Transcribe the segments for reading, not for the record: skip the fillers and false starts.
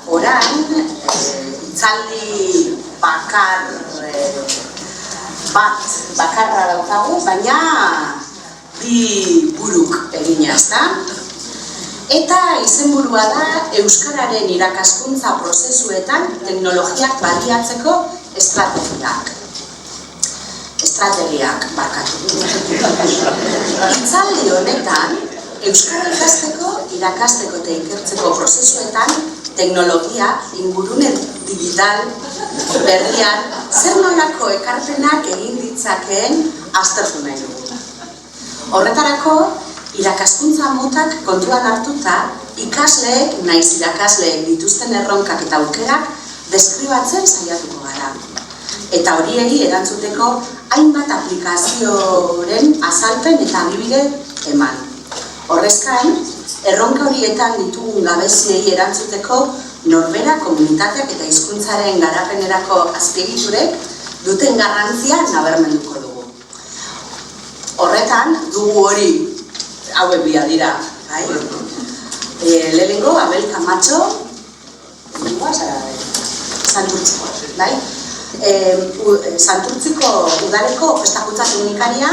Orain, itzaldi bakarra daukagu, baina bi buruk egina, ezta? Eta izenburua da Euskararen irakaskuntza prozesuetan teknologiak baliatzeko estrategiak barkatu. Itzaldi honetan, Euskara irakasteko eta ikertzeko prozesuetan teknologia, ingurune digital, berrian, zer nolako ekarpenak egin ditzakeen aztertu nahi dugu. Horretarako, irakaskuntza motak kontuan hartuta, ikasleek, naiz irakasleek dituzten erronkak eta aukerak deskribatzen saiatuko gara. Eta horiei erantzuteko hainbat aplikazioren azalpen eta adibide eman. Horrezkan, erronka horietan ditugun gabeziei erantzuteko norbera, komunitateak eta hizkuntzaren garapenerako azpiegiturek duten garrantzia nabarmenduko dugu. Horretan, dugu hori hauek bia dira. Lehenengo, Abel Camacho, Santurtziko udaleko prestakuntza teknikaria,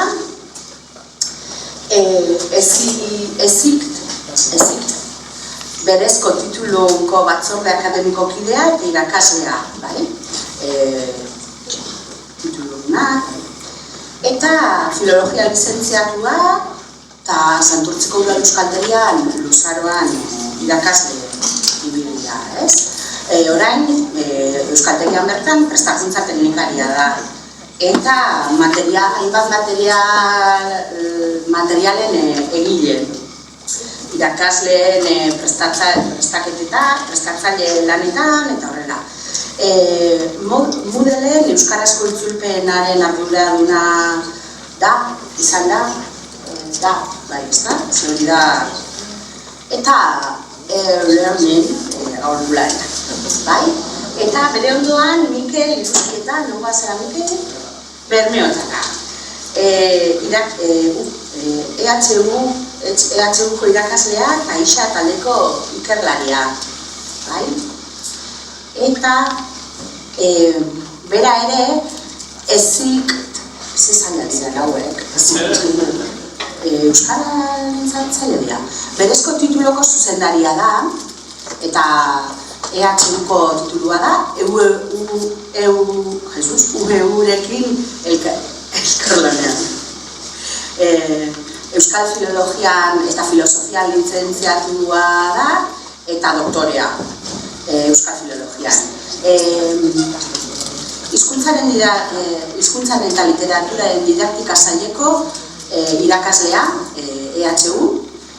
ezikt, berezko tituluko batzorde akademiko kidea eta irakaslea, titulunak, eta filologia lizentziatua eta Santurtziko udal euskaltegian luzaroan irakasle ibilia, ez? Orain, euskaltegian bertan prestakuntza teknikaria da. Eta hainbat materialen egile. Irakasleen prestatzaile lanetan, eta horrela. Moodleen euskarazko itzulpenaren arduraduna izan da, bai, ez da? Zuri da. Eta learning aholkularia, bai? Eta bere ondoan Mikel Iruzkieta, noga zera Mikel? Bermeotaka. EHUko irakaslea eta Aixa taldeko ikerlaria. Eta bera ere ezik zizan hauek. Euskaren zaitzaile dira. Berezko tituloko zuzendaria da, eta EHUko titulua da, UBU-rekin elkarlanean. Euskal filologian eta filosofia lizentziatua da, eta doktorea Euskal filologian. Hizkuntzaren eta literaturaren didaktika saileko irakaslea, EHU,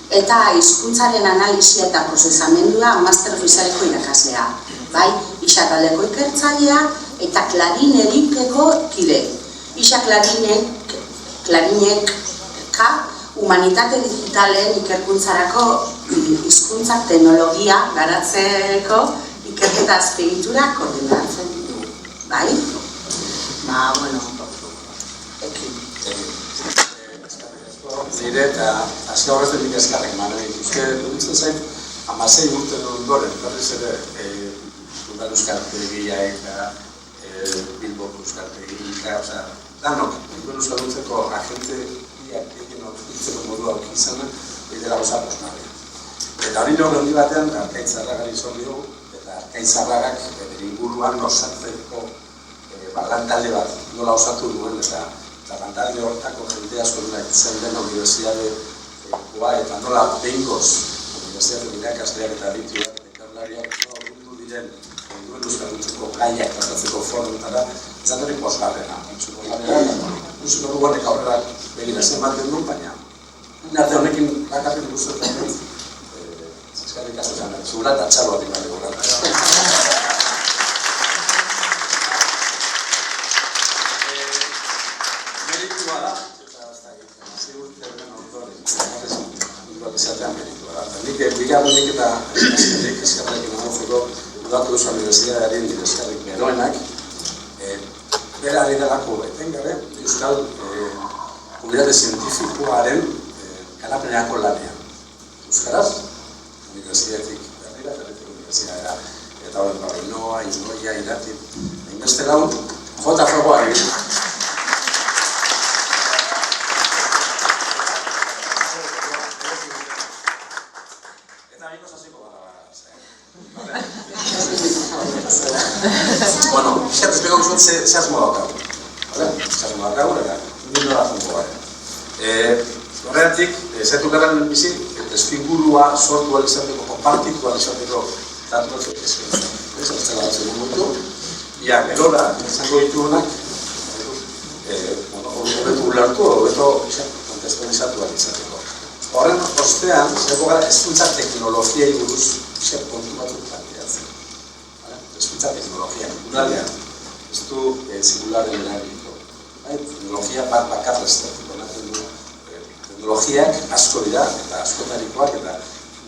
eta hizkuntzaren analisia eta prozesamendua master ofizialeko irakaslea. Bai, Ixa taldeko ikertzailea eta Klarinerikeko kide. Ixa Klarineka humanitate digitalen ikerkuntzarako hizkuntza teknologia garatzeko ikerketa azpiegitura koordinatzen ditu. Bai? Nire eta azka horrezetik eskarrik manetik. Duditzen zait, 16 urte ondoren, berriz ere Udal Euskaltegia eta Bilboko Euskaltegia, danok, Bilboko Euskaldutzeko agente egin orkitzeko modua izan, bidera goza posnabea. Eta hori lor handi batean, Arkaitzarragari izan diogu, eta Arkaitzarragak inguruan osatzeko lantalde bat nola osatu duen, eta lantalde hortako jende asko dira izan den unibertsitatekoa, eta nola behingoz unibertsitate irakasleak eta adituak eta ikerlariak bildu diren duen euskaldutzeko gaiak tratatzeko forumtara, izan hori posgarrena. Musiko duguanek aurrera begira zenbaten du, baina arte honekin bakarrik ikusten dut eskarrik asko zen, zura eta txalo bat ikan dugu. Meritua da, eta zigurte horren autoren, izatean meritua da. Nik bigarrenik eta eskarrekin amortzeko Udako Euskal Universitatearen eskarrik beroenak, bera ari delako etengabe Euskal Komunitate Zientifikoaren garapenerako lanean. Euskaraz, Universitatetik berrira, Universitatera eta horren Inoa, Irati, hainbeste laun, jota jokoa egin. Eta biko zaziko gara. Bueno, xat, espeko guzut ze asmo daukagu. Ze asmo daukagu, eta nire da jungo gara. Horregatik, zaitu garen bizi, testuingurua sortu alizateko, konpartitu alizateko, datu batzuk ezkera. Ez altzela batzuk mugitu. Ia, gerora, izango ditugunak, hobetu ulertu, hobetu kontestualizatu alizateko. Horren ostean, zaitu gara, hezkuntza teknologiai buruz kontu batzuk planteatzen. Hezkuntza teknologia, guralean, ez du zirkularen erabiliko. Teknologia bat bakarra estatiko naten du. Teknologiak asko dira, eta askotarikoak, eta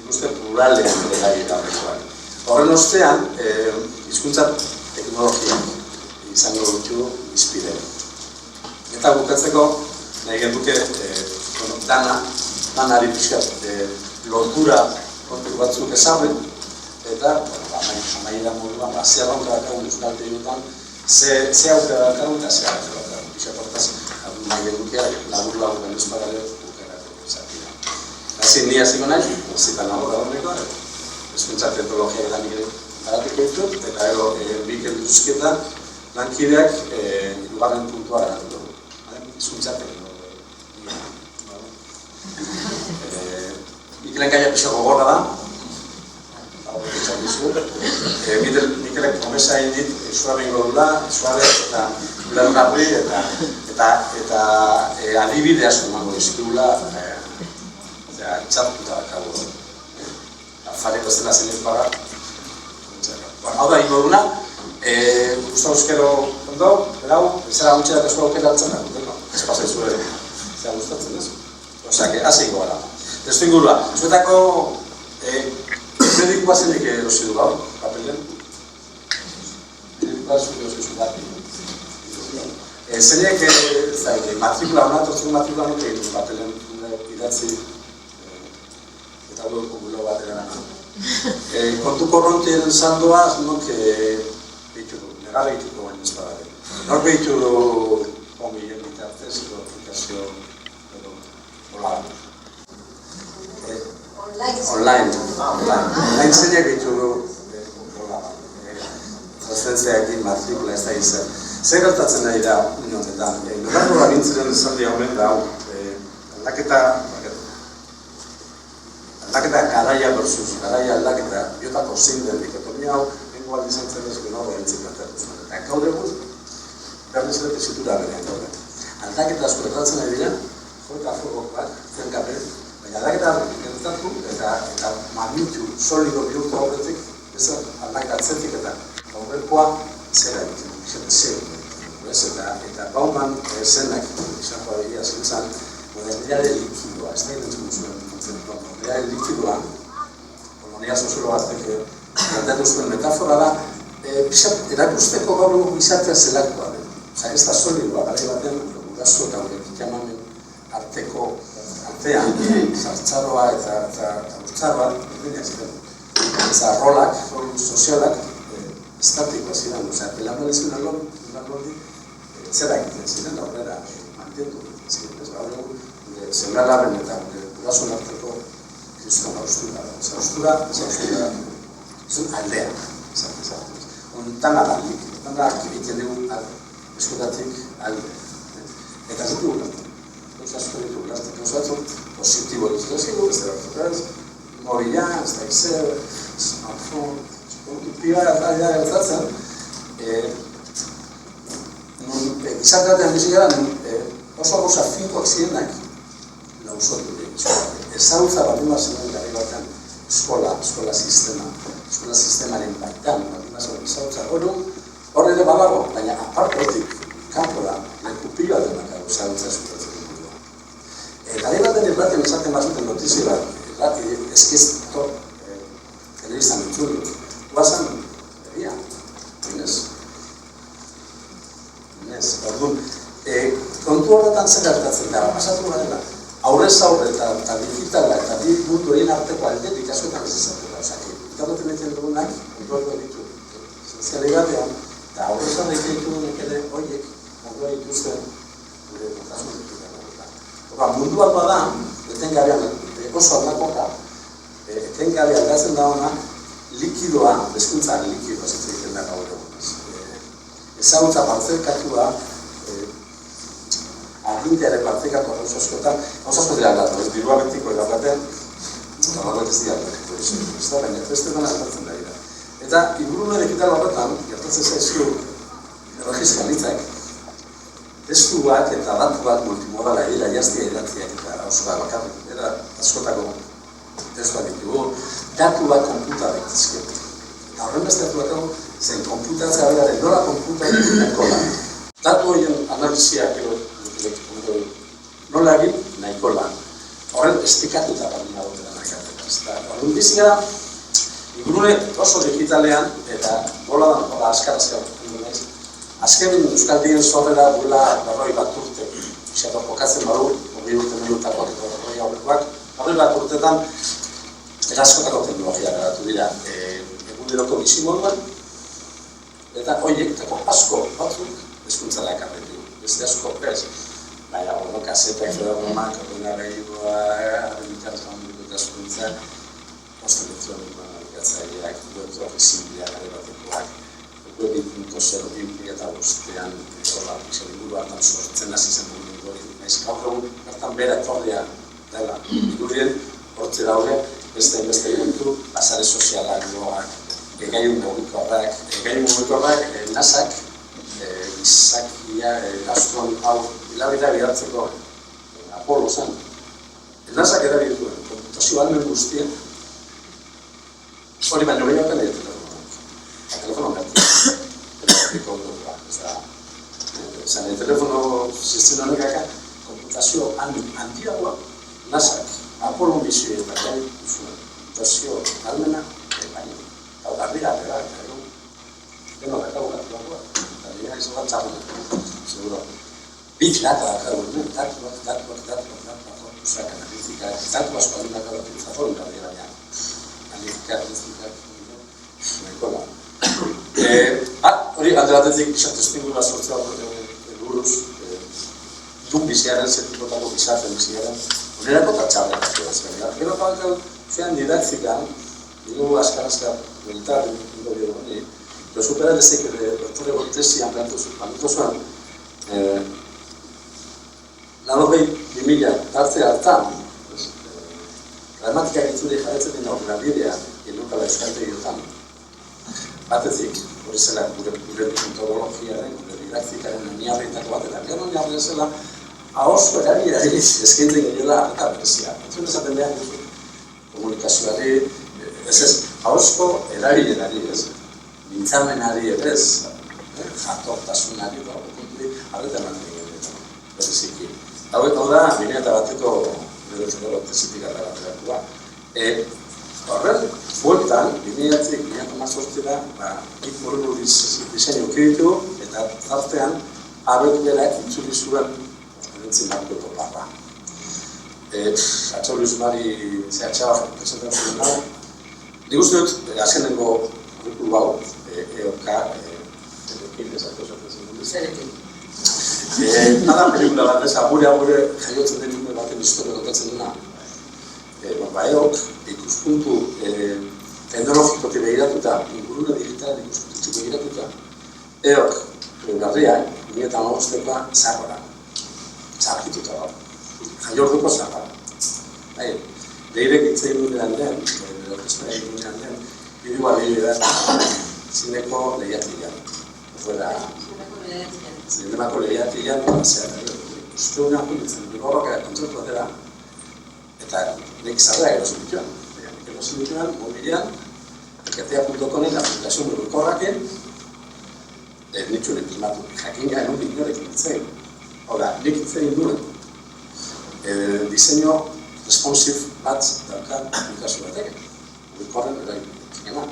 ikuste pluralean ere gai horrekoak. Horren ostean, hizkuntza teknologiak izango ditu izpide. Eta bukatzeko, nahi genduke danari pixkat lotura kontu batzuk ezarri, eta amaiera moduan, ze arraunka dakagun euskal periodan, ze aukera dakagun eta ze aukera dakagun. Pixkat hortaz, nahi genduke labur benezpagale Hasi ni hasiko naiz, zitan nago da horreko, hezkuntza teknologia da nire baratiko ditut, eta gero Mikel Duzketa lankideak hirugarren puntua garatu dugu. Hezkuntza teknologia. Mikelen gaia pixo gogorra da, hau egitzen dizu. Mikelek promesa egin dit, suabe ingo dula, suabe eta ulergarri eta adibide asko emango dizkigula itxartuta dakago. Fareko ez dela zenez baga. Hau da, ingo duna, Gustavo Euskero ondo, berau, bezala gutxerak esku aukera altzen da, ez pasai zure, zera gustatzen ez? Osea, hasi ingo gara. Testu ingurua, zuetako medikoa zenik erosi du gaur, papelen? Medikoa zure oso zuetatik. Zeinek, matrikula hona, tortzeko matrikula hona egiten papelen idatzi eta dugu gulo bat eran. Kontu korrontien zandoa, nok negar egituko baino ez badare. Nor behitu ongilen bitartez, aplikazio hola. Online zeinek behitu hola. Transferentziaekin matrikula ez da izan. Zer gertatzen nahi da honetan? Nogarro agintzen zaldi hauen da, aldaketa garaia versus garaia aldaketa biotako zein den dikotomia hau lengo aldi zantzen ez gero gaintzen planteatu zuen. Eta gaur egun, berriz ere tesitura berean gaude. Aldaketa asko gertatzen nahi dira, joeta fogok bat, zenkape, baina aldaketa gertatu eta magnitu solido bihurtu aurretik, ez aldaketa atzetik eta aurrekoa zera egiten, zero. Eta Bauman zenak, izango egia zintzen, modernidade likidoa, ez da irentzun zuen kontzeptua. Modernidade likidoa, kolonia soziologaztek planteatu zuen metafora da, erakusteko gaur egun izatea zelakoa den. Osa, ez da solidoa, gara batean, guraso eta horretik amamen artean, zartzaroa eta urtzaroa, berdina ziren. Eta rolak, rol sozialak, estatikoa ziren, osea, belaunalizun alordi, zera egiten ziren, aurrera mantentu egiten ziren. Gaur egun, zengalaren eta gurasoen arteko kriston haustura. Haustura, zuen aldea. Dana da, dana egiten dugu eskutatik alde. Eta ez dugu gazten. Gauza asko ditu gazten. Gauza batzuk positibo dut zigu, ez da batzuk. Mobila, ez da izer, smartphone, piba gertatzen. Izateatean bizi gara, oso gauza finkoak zirenak lausotu dira. Ezagutza bat dima zenuen gari batean eskola sistemaren baitan, ezagutza hor ere badago, baina apartotik kanpora lekupila denak ezagutza zutatzen dugu. Gari baten irratian esaten bazuten notizio bat, eskizto telebiztan entzun, guazan egia, inez. Orduan, kontu horretan zer gertatzen da, pasatu garela, aurrez aurre eta digitala eta bi mundu egin arteko aldetik askotan ez izatela. Osea, internetan egiten dugunak, kontu horretan ditu sozialidadean, eta horrezan ditugunek ere, horiek, mundua dituzten, gure kontasun ditugunek. Mundu bat bada, etengabean, oso aldakoka, etengabe aldatzen da ona, likidoa, bezkuntzan likidoa zitzaiten da gaur egun. Ezagutza partzekatua, aginteare partzekatu gauza askotan, gauza asko dira aldatu, ez dirua betiko eraldaten, eta horret ez dira aldatuko, ez da, baina ez dena aldatzen da dira. Eta, ingurune digital horretan, gertatzen zaizkiu, erregistralitzak, testuak eta datuak multimodala dira, jaztia idatziak eta hausuak bakarrik, era askotako testuak ditugu, datuak konputa daitezke. Eta horren beste datuak zen konputatzea beraren nola konputa nahiko lan. Datu horien analizia nola egin nahiko lan. Horren estikatuta baldin agotera nahikatzen. Horren bizigara, ingurune oso digitalean eta bola azkar azken Euskaldien zorrera duela 40 urte, xato jokatzen badu, 20 urte minutako horrek bat urtetan eraskotako teknologia garatu dira eguneroko bizimoduan, eta horiek asko batzuk hezkuntzara ekarri ditu, beste asko ez. Baina, kasetak, fedagomak, ordenagailuak, arremitatzen dut hezkuntza, posta elektronikoa nabigatzaileak, web ofizibleak gare batekoak, web 2.0 eta bostean inguru hartan sortzen hasi zen mugimendu hori. Gaur egun bertan bera etorria dela ingurien hortze daude beste eventu, basare sozialak, egaiun mugikorrak, nasak, gizakia, gastron hau hilabira bidaltzeko Apolo zen. Nasak erabiltu duen, konputazio almen guztien, hori baino gehiagotan egiten telefono el telefono sistema honek konputazio handiagoa nasak Apolo misio eta gai konputazio almena baina hau garria bera deno dakago eta dira izan bat txarren seguro big data datuak usak analizika datu asko alina datu garria baina analizika hori alde batetik testingura sortzea buruz dun biziaren, zertikotako bizatzen biziaren onerako tatxabera ezberdinak. Gero faltan zean didaktikan, digu askar militar hori, pero supera desde que doktore Bortesian plantu zuen lanogei 2000 tarte hartan gramatika gitzuri jarretzen dena ordenabidea lokala euskaltegiotan batezik, hori zela gure metodologiaren, gure didaktikaren oinarrietako bat, eta gero oinarri zela ahozko erabilerari eskaintzen gehiela eta berezia. Entzun esaten behar duzu komunikazioari, ahozko erabilerari, mintzamenari ez, jatortasunari, arreta ematen gehiago, bereziki. Hau da, 2001ko gure tezitik bateratua. Horren, bueltan, 2008-2018 nik moreno diseinu ditu eta zartean abek berak itzuli zuen entzin marko toparra. Atxauri Usmari zehatxaba presentatzen nago. Nik uste dut, azkenengo kurrikulu hau, EOK, Zerekin, ezako esatzen dut. Zerekin. Nada pelikula bat, agure jaiotzen den ume baten historia kontatzen duna. EOK, ikuspuntu teknologikotik begiratuta, ingurune digital ikuspuntutik begiratuta, EOK, garriak, 2008koa zarra, txarkituta da, jaiorduko zarra. Leirek itzai dunean den, bidua behar zineko lehiatilean. Zinemako lehiatilean, uste honean kunditzen, horraka kontzertu batera, eta nik zarra erosin dituen. Nik erosin dituen, mobilean, ikatea.conen aplikazio mugikorraken, nitxuren filmatu, jakinga enunik inorekin ditzein. Hau da, nik itzein duen, diseño responsive bat daukan aplikazio batek, mugikorren eraikena.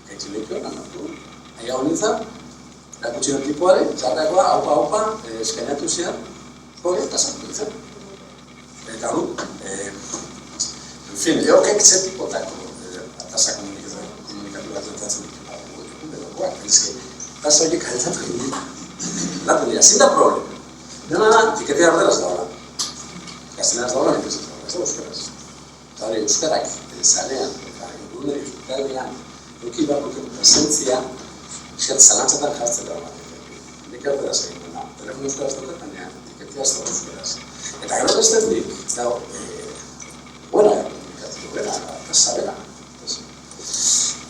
Gaitzileikioan, anartu, aia honitza, erakutsi den tipuare, txarrakoa, haupa, eskainatu zian, hori eta sartu ditzen. Eta du, en fin, EOKek zetipotako atasa komunikatu bat entatzen ditu. lekuak, tasa horiek aldatu egin dira, zin da problema. Dena, tiketea erderaz dagoela. Gazteneraz dagoela, ez da euskaraz. Eta hori, euskarak, zalean, eta inguruneri digitaldean, eduki behar duken presentzia, eskat zalantzatan jartzen dago bat. Nik erderaz egin dena. Telefon euskaraz dago, baina tiketea ez dago euskaraz. Eta gero bestetik, dago, buena, eta sabera.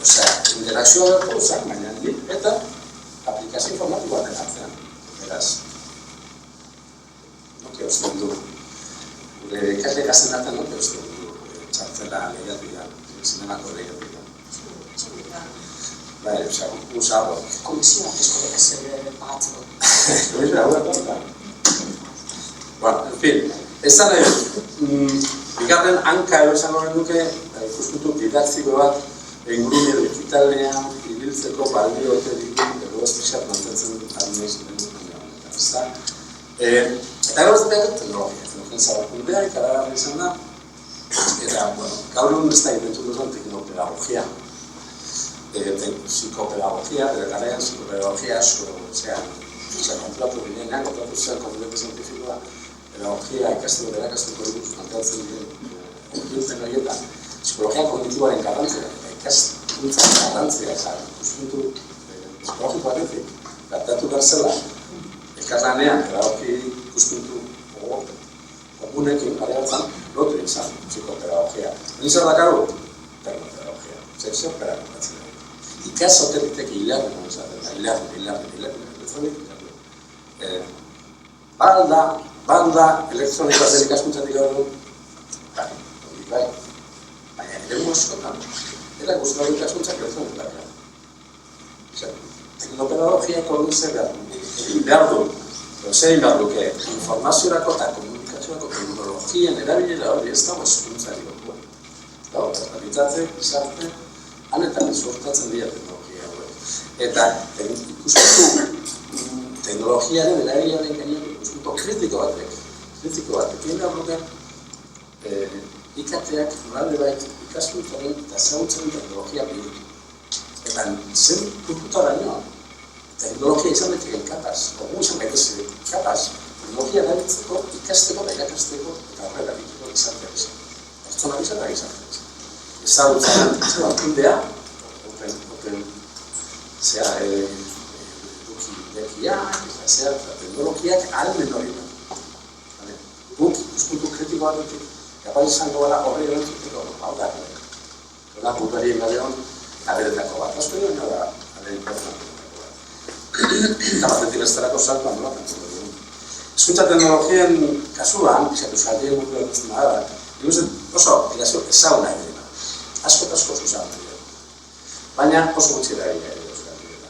Osea, interakzioa da gauzak, baina eta aplikazio informatiboa den artean. Beraz, noke usten du. Gure ikasle ikasten artean noke usten du txartzela lehiatu da, zinemako lehiatu da. Bai, osea, usado. Komisioak eskola pagatzeko. Komisioa, hau bueno, en fin, ez da nahi, bigarren hanka esango nuke, ikuspuntu didaktiko bat, ingurune digitalean ibiltzeko balio ote dituen edo ez pixat mantentzen adinez eta gero ez behar teknologia zabalkundea ikaragarri izan da eta, bueno, gaur egun ez da intentu duzan teknopedagogia psikopedagogia, bere garaian psikopedagogia asko, kontratu ginean, kontratu zen komunete zientifikoa pedagogia ikasteko dela ikasteko dut planteatzen diren horietan psikologia kognitiboaren garrantzia ikaskuntzaren garrantzia ikuspuntu psikologiko batetik gartatu behar zela elkarlanean pedagogi ikuspuntu komunekin areatzen lotu izan psikopedagogia. Zer dakaru? Teknopedagogia. Zer pedagogatzen da. Ikasoteritek hilarren balda elektronika zen ikaskuntzatik gaur bai, baina eremu askotan, eta guztatu ikaskuntzak elektronikak. Teknopedagogiako duze behar du, zein behar duke, informaziorako eta komunikaziorako teknologien erabilera hori ez dago eskuntzari gotua. Dago, errealitatze, izarte, hanetan izortatzen dira teknologia hori. Eta ikuspuntu teknologiaren erabilaren gainean ikuspuntu kritiko batek, egin behar duke IKT-ak nolade bait ikaskuntzaren eta ezagutzaren teknologia bihurtu. Eta zen kultutaraino, teknologia izan daiteke kapaz, kogu izan gaitezke kapaz, teknologia erabiltzeko, ikasteko eta irakasteko eta horrela egiteko izatea izan. Pertsona izan da izatea izan. Ezagutzaren ekundea, edukiak eta zehar teknologiak almen hori da. Guk ikuspuntu kritiko batetik, kapaz izango gara horre erantzuteko, hau da, hori kulturien galeon, aberetako bat. Asko dira da, aberetako bat. Eta batetik estarako saltuan nola pentsatu dugu. Hizkuntza teknologien kasuan, euskaldien mundu erantzuten da, oso aplikazio ezaguna edera. Asko eta asko zuzaguna edera. Baina oso gutxi da egin ere euskaldien.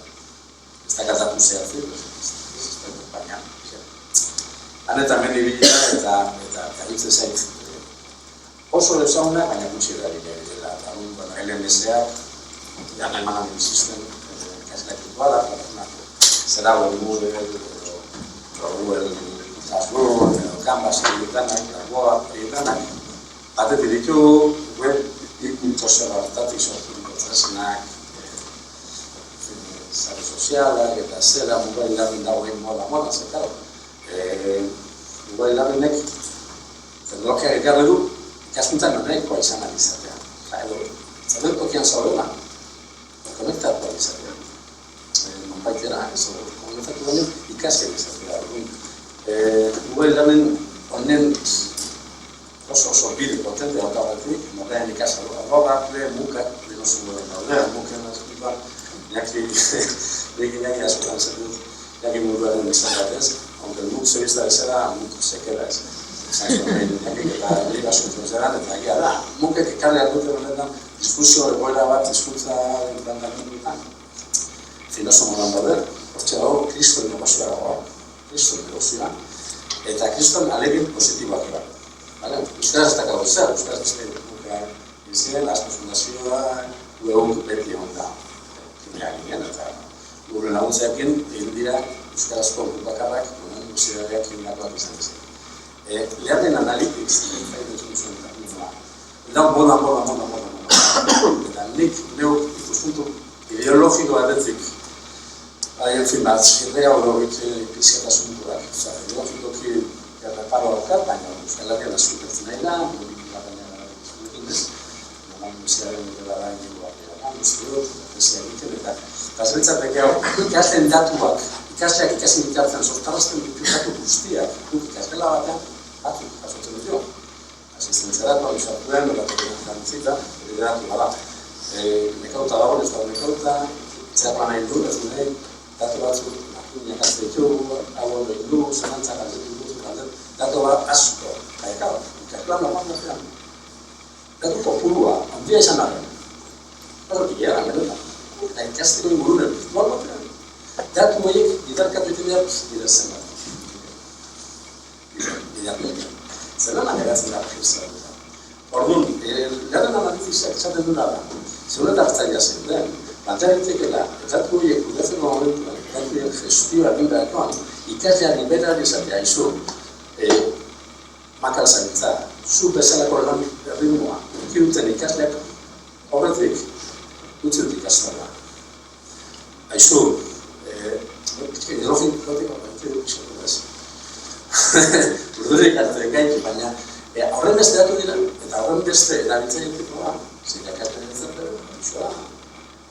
Ez da kazatu zehatzen, baina. Hanetan meni bilera eta hitze zait. Oso ezaguna, baina gutxi da egin ere dela. LMS-ak, jan emanan insisten, ikasleak ituala, zera Google, Classroom, Canvas egitanak, egitanak, batetik ditu web ikutoseratik sorturiko tresnak, sare sozialak eta zera mobile learning dagoen moda, zekaro. Mobile learning-ek teknologiak ekarri du, ikaskuntzak nahikoa izan izatea. Zaten tokian zaudela, konektatu izatea. Nonbaitera, konektatu denen ikasen izatea. Mobile learning honen oso bide potente daukabatik, morrean ikasalo arrogatle, mukak, denozen goden daude, muken azkutuan, niaki askotan zetuz, niaki muruaren izan batez, aunque muk zebizta bezala, muk sekera ez. Niakik eta liga suntziozeran, eta egia da, mukek ekarriak dute benetan, diskusio egoera bat hizkuntzaren planteamenduetan. Oso modan daude, hortxe dago, kriston negozioa dago, kriston negozioa, eta kriston alegin positiboak da. Euskaraz ez dakago zer, euskaraz ez dakago izien, Aspe Fundazioa, gure beti egon da, primerak ginen, eta gure laguntzeakin egin dira euskarazko bakarrak, universitateak eginakoak izan zen. Learning Analytics, eta moda. Eta nik neuk ikuspuntu ideologiko batetik En fin, zirrea hori pizkatasun durak. Logikoki erreparo daukat, baina Euskal Herrian azurkertzen nahi da, eta zerbitzatek ikasleen datuak, ikasleak ikasin bitartzen, sortarazten datu guztiak, ikaskela batean, batzuk jasotzen dut jo. Asistentzia datu, abisatu den, garantzita, datu bada. Nekauta dago, ez dago nekauta, txerra nahi du, ez nahi, datu batzuk, nakuinak azte ditugu, hau ondo du, zelantzak aldetu, datu bat asko, ikaskela normal batean. Datu kopurua, handia izan arren. Datu gilea, benetan. Eta ikasteko ingurunen virtual batean. Datu horiek bidarkatu iten dira zen bat. Bidarkatu. Zelan ageratzen da profesioa. Orduan, garen analizizak esaten duna da, zeunet hartzaia zen den, plantearintzekela, datu horiek kudatzeko momentuan, datu horiek gestioa egin beharkoan, ikasleari berari esatea izu, makal zaintza, zu bezalako lan erritmoa, ikiruten ikasleak horretik utzi dut ikastola. Aizu, ideologin gotiko, urdurik hartzen gaitu, baina horren beste datu dira, eta horren beste erabiltzen egiteko zirakatzen egiten dut,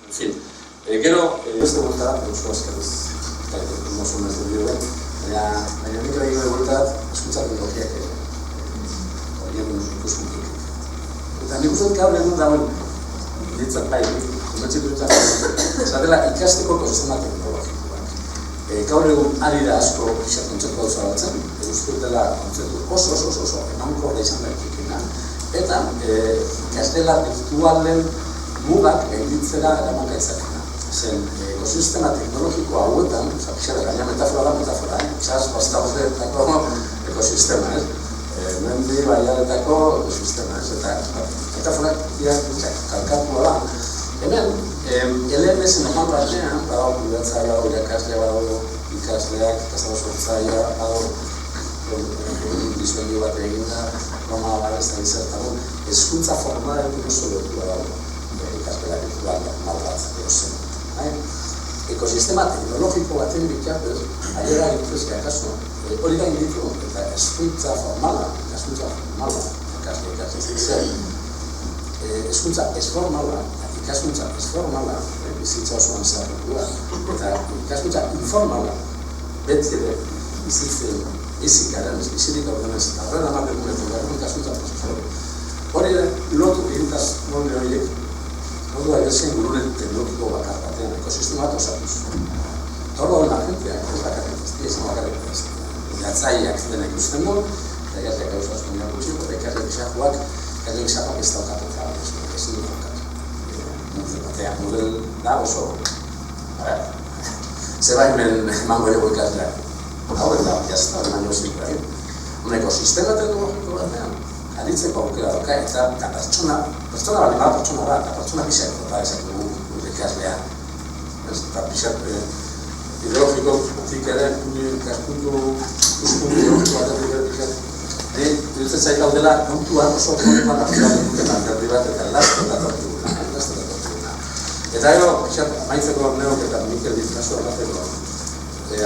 en fin. Gero, beste bulta, eusko askeruz, mozu mezu dio baina nik egin bulta, eskuntzatzen logiak horien ikuspuntuk. Eta nik uste gaur egun dagoen, ditzat bai, konbentzit dutzen, zatela ikasteko ekosistema teknologikoak. Gaur egun ari da asko pixat kontzeptu hau zabaltzen, uste dela kontzeptu oso emankorra izan daikikena, eta ikastela virtualen mugak gainditzera eramanka izakena. Zen, ekosistema teknologiko hauetan, pixat gaina metafora, txas bastauzetako ekosistema, mendi baiaretako ekosistema, eta metaforak kalkatua da. Hemen, LMS normal batean, badago kudeatzaia, irakaslea, badago ikasleak, ikastaro sortzaia, badago dispendio bat egin da, norma barrezta izertagun, hezkuntza formalen oso lotura dago, ikasleak virtual normal bat zen. Ekosistema teknologiko baten bitartez, aiera egituzke akaso, hori gain ditu, eta hezkuntza formala, ikasle zen, hezkuntza ez formala, ikaskuntza ez formala, bizitza osoan zaharretua, eta ikaskuntza informala, beti ere, bizikaren, bizirik ordenez, eta horren amaten guretu garen ikaskuntza prozesuari. Hori ere, lotu egitaz molde horiek, lotu agezien gurunen teknologiko bakar batean, ekosistema bat osatuz. Eta hor dagoen agentea, ez bakarrik ez, izan bakarrik ez. Gatzaiak dena ikusten du, eta ikasleak gauza asko nire gutxiko, eta ikasleak isakoak, ikasleak isakoak ez daukatu eta ez du daukatu. Batean, model da oso, zebaimen emango dugu ikasleak. Hau eta jazta, baina zikra. Un ekosistema teknologiko batean, aritzeko aukera dauka, eta pertsona bali bada pertsona da, eta pertsona pixak eta ezak dugu gure ikaslea. Eta pixak ideologikotik ere, ikaspuntu ideologiko batean irutzen zaik gaudela, kontuan oso kontuan hartzak duten alderdi bat, eta lastan datortu guna. Eta gero, pixat, amaitzeko neok eta Mikel Dizkaso errateko,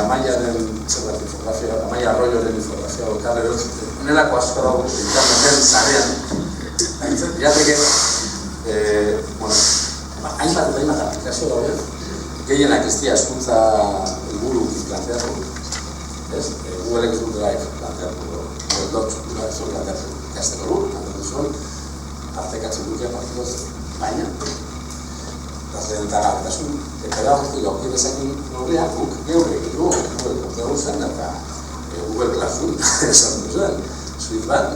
Amaiaren zerbait infografia, Amaia Arroyoren infografia lokal, enelako asko dago interneten zarean. Jateke, hainbat aplikazio dauden, gehienak ez dira hezkuntza helburu planteatu, Google ez dut Drive planteatu, Google Docs planteatu ikasteko lur, planteatu zuen, partekatzen duke partikoz, baina, eta gabetasun, eta gauzetu gauki bezakin horrean, guk geure egin dugu zen, eta Google Classroom esan duzuen, suite bat,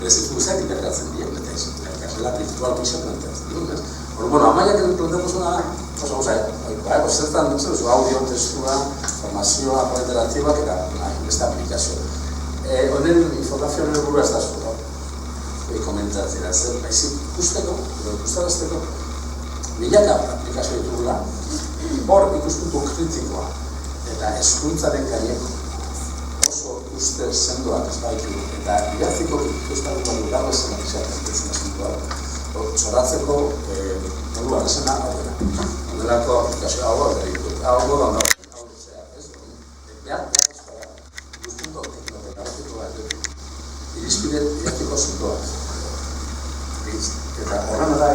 berezitu guztiak interkatzen dien, eta ikasela virtual pixak planteatzen duen. Amaiak planteatu zuna, oso gauza, zertan dutzen, audio, testua, formazioa, interatibak, eta beste aplikazio. Honen informazioaren helburua ez da zuen, komentatzera, zer, baizik ikusteko, ikustarazteko, milaka aplikazio ditugula, hor ikuspuntu kritikoa eta hezkuntzaren gaineko oso uste sendoak ez baitu, eta idatziko ikustaruko lugar bezala izaten sendoa, zoratzeko modu arrezena hau dena. Ondelako aplikazio hau da ditut, hau da irizpide didaktiko zikoak. Eta horren da,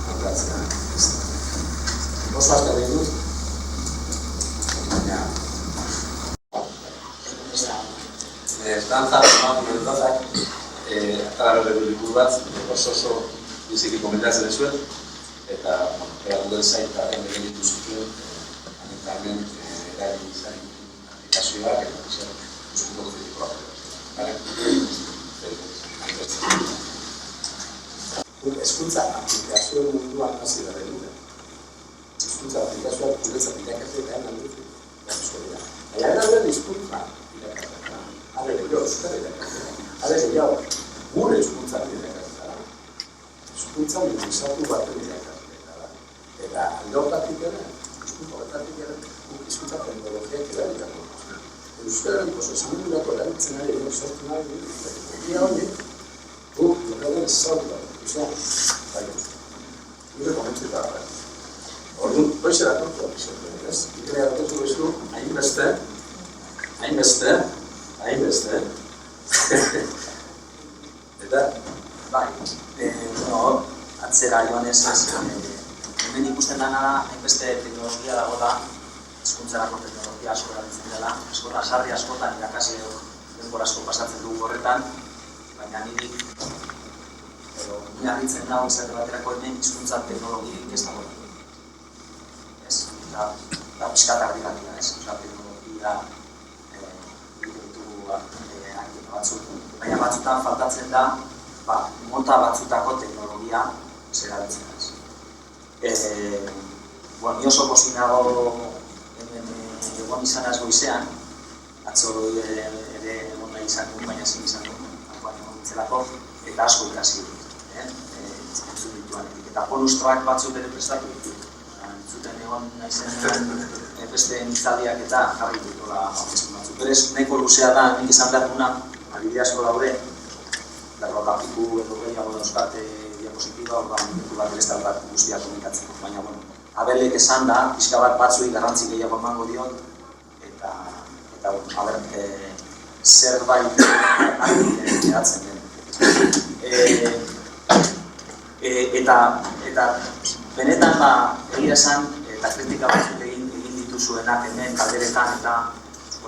kontratzea. Oso azkar egin dut, baina... Dantzak, atara berreko liburu bat, oso biziki komentatzen zuen, eta gure zaitaren egin dituzituen, eta hemen eragin izan aplikazioak eta ikuspuntu kritikoak. Hezkuntza aplikazioen munduan hasi behar dute. Hezkuntza aplikazioak guretzat irakasleetan handitu beharrezko dira. Baina eraben hizkuntza irakasleetan. Ale gehiago, gure hizkuntza irakasleetan. Hizkuntza minimizatu baten irakasleetan. Eta alde horretatik ere, hizkuntza teknologiak erabiltzen dut. Euskararen prozesamendurako erabiltzen ari sortu nahi dut. Egia horiek, guk lorren salta. Gure momentu eta gara. Orduan, hoxe datortu abizotu, ez? Ikera datortu bezu, hainbeste. Eta? Bai, atzera joan ez, hemen ikusten dena da, hainbeste teknologia dago da, hezkuntzarako teknologia asko erabiltzen dela, sarri askotan irakasleok denbora asko pasatzen dugu horretan, baina niri harritzen dago izate baterako hemen hizkuntza teknologiak ez dago. Ez, eta pixkatak dira, ez? Teknologia ditugu batzuk, baina batzutan faltatzen da mota batzutako teknologia erabiltzen da. Ni oso pozik nago hemen egon izanaz goizean, atzo ere egon nahi izan duen, baina ezin izan duen, eta asko ikasi dut. Eta bonus track batzuk ere prestatu ditu. Entzuten egon naizenean beste hitzaldiak eta jarri dituela aurkezpen batzuk. Berez, nahiko luzea da, nik izan behar duna, adibide asko daude, berrota piku edo gehiago dauzkate diapositiba, orduan minutu bat ere ez daukat guztia komunikatzeko. Baina, abelek esan da, pixka bat batzuei garrantzi gehiago emango dion, eta zerbait eratzen den. Eta benetan egia esan eta kritika batzuk egin dituzuenak hemen galderetan eta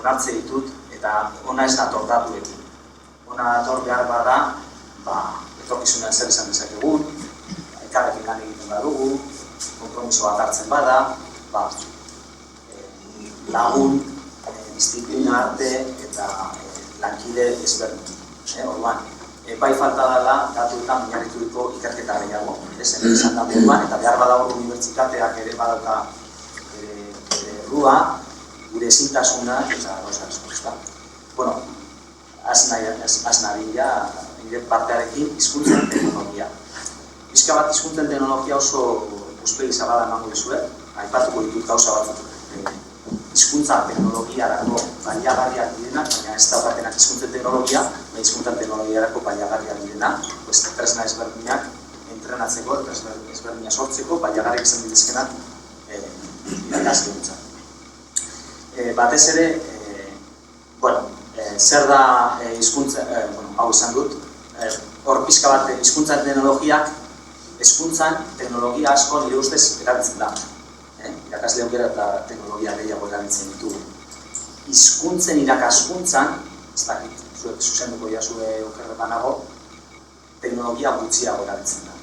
onartze ditut eta ona ez dator datuekin. Ona dator behar bada, etorkizunean zer izan dezakegun, elkarrekin lan egiten badugu, konpromiso bat hartzen bada, lagun, disiplina arte eta lankide ezberdin. Orduan, bai falta dela datuetan oinarrituriko ikerketa gehiago. Hemen izan da moduan, eta behar badago unibertsitateak ere badauka bere errua, gure ezintasunak eta gauza asko. Az nadia, nire partearekin, hizkuntzen teknologia. Bizka bat hizkuntzen teknologia oso ikuspegi zabala emango dizuet, aipatuko ditut gauza batzuk. Hizkuntza teknologiarako baliagarriak direnak, baina ez daukatenak hizkuntzen teknologia, hizkuntzen teknologiarako baliagarriak direnak, tresna ezberdinak entrenatzeko, ezberdina sortzeko, baliagarriak izan ditezkenak irakasleontzat. Batez ere, zer da hizkuntza, hau izan dut, hor pixka bat hizkuntzan teknologiak, hezkuntzan teknologia asko nire ustez erabiltzen da. Irakasleok eta teknologia gehiago erabiltzen ditugu. Hizkuntzen irakaskuntzan, ez dakit, zuzenduko jasue okerretan nago, teknologia gutxiago erabiltzen da.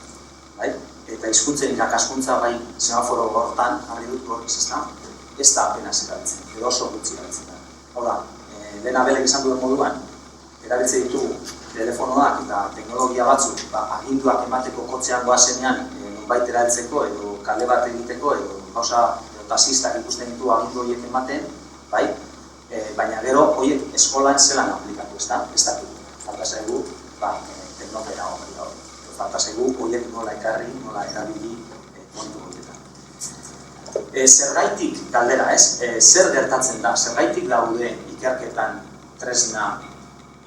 Eta hizkuntzen irakaskuntza bai semaforo hortan, harri dut gorriz ez da apenas erabiltzen, edo oso gutxi erabiltzen da. Hau da, dena belek izan duen moduan, erabiltzen ditugu telefonoak eta teknologia batzuk aginduak emateko kotxean goazenean nonbait erabiltzeko edo kale bat egiteko edo gauza taxistak ikusten ditu agindu horiek ematen, baina gero horiek eskolan zelan aplikatu, ez dakit. Falta zaigu teknokera hori da hori. Falta zaigu horiek nola ekarri, nola erabili kontu horietan. Zergaitik galdera, zer gertatzen da, zergaitik daude ikerketan tresna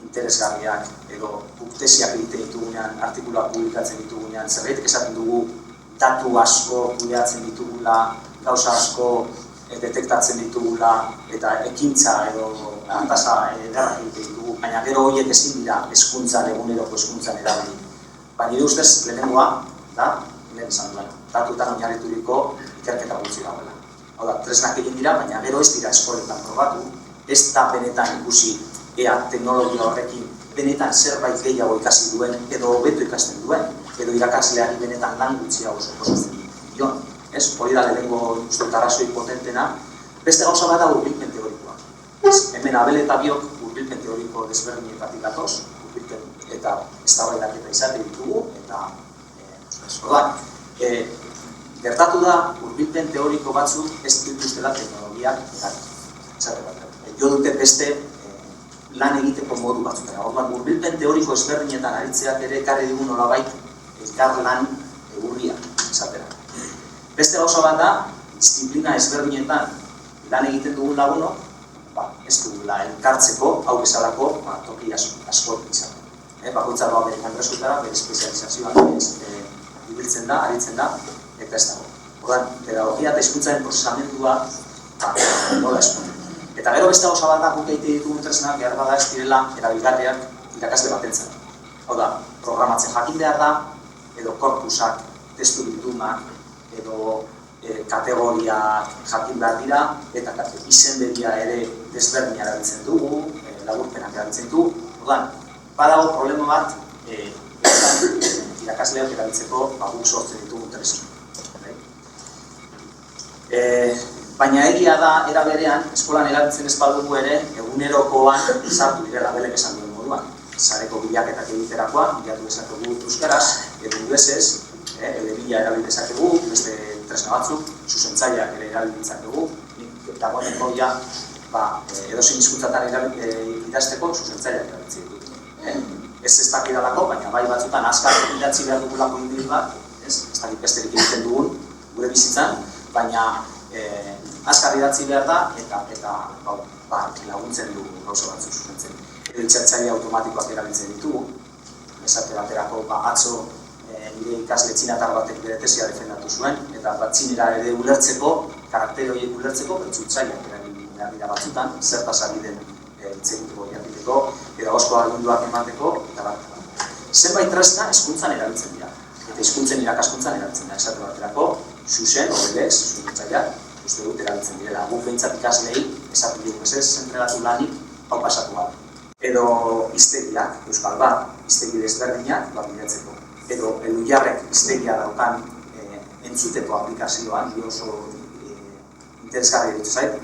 interesgarriak edo tesiak egiten ditugunean, artikuluak publikatzen ditugunean, zergaitik esaten dugu datu asko kudeatzen ditugula, gauza asko detektatzen ditugula eta ekintza edo tasa ederrak egiten ditugu. baina gero horiek ezin dira hezkuntzan, eguneroko hezkuntzan erabili. Baina nire ustez lehenengoa da, lehen esan duena, datuetan oinarrituriko ikerketa gutxi dagoela. Hau da, tresnak egin dira, baina gero ez dira eskoletan probatu, ez da benetan ikusi ea teknologia horrekin benetan zerbait gehiago ikasi duen, edo hobeto ikasten duen, edo irakasleari benetan lan gutxiago suposatzen dion. Hori da lehenengo arrazoi potentena. Beste gauza bat da hurbilpen teorikoa. Hemen Abel eta biok hurbilpen teoriko desberdinetatik datoz, hurbilpen eta eztabaidaketa izate ditugu, eta gertatu da hurbilpen teoriko batzuk ez dituztela teknologiak ekarri. Jo dute beste lan egiteko modu batzutera. Orduan, hurbilpen teoriko ezberdinetan aritzeak ere ekarri digun nolabait elkar lan urria esatera. Beste gauza bat da, disiplina ezberdinetan lan egiten dugun lagunok, ez dugula elkartzeko, hau bezalako toki asko izan. Bakoitza doa bere kongresutara, bere espezializazioan ibiltzen da, aritzen da, eta ez dago. Orduan, pedagogia eta hizkuntzaren prozesamendua nola eskondu. Eta gero beste gauza bat da, guk egite ditugun tresnak, behar bada ez direla erabilgarriak irakasle batentzat. Hau da, programatzen jakin behar da, edo korpusak, testu bildumak, edo kategoriak jakin behar dira, eta izenbegia ere desberdin erabiltzen dugu, laburpenak erabiltzen dugu. Orduan, badago problema bat irakasleak erabiltzeko guk sortzen ditugu tresnak. Baina egia da, era berean, eskolan erabiltzen ez badugu ere, egunerokoan sartu direla, Belek esan duen moduan. Sareko bilaketak egiterakoan, bilatu dezakegu euskaraz, edo ingelesez, elebila erabil dezakegu, beste tresna batzuk, zuzentzaileak ere erabil ditzakegu, dagoeneko ja, edozein hizkuntzatan idazteko zuzentzaileak erabiltzen ditut. Ez dakidalako, baina bai batzutan azkar idatzi behar dugulako indil bat, ez dakit besterik egiten dugun, gure bizitzan, baina azkar idatzi behar da, eta laguntzen dugu gauza batzuk zuzentzen. Edo itzertzaile automatikoak erabiltzen ditugu, esate baterako atzo nire ikasle txinatar batek bere tesia defendatu zuen, eta txinera ere ulertzeko, karaktere horiek ulertzeko, bertzutzaileak behar dira batzutan, zertaz ari den itzegiteko jakiteko, pedagogiko aginduak emateko, eta bat. Zenbait tresna hezkuntzan erabiltzen dira, eta hizkuntzen irakaskuntzan erabiltzen dira, esate baterako, zuzen, horrelez, zuzentzaileak, uste dut erabiltzen direla. Guk behintzat ikaslei, esatu dugu ez entregatu lanik, hau pasatu bat. Edo hiztegiak, euskal bat, hiztegi desberdinak, bilatzeko. Edo Elujarrek hiztegia daukan entzuteko aplikazioan, oso interesgarri dut zait,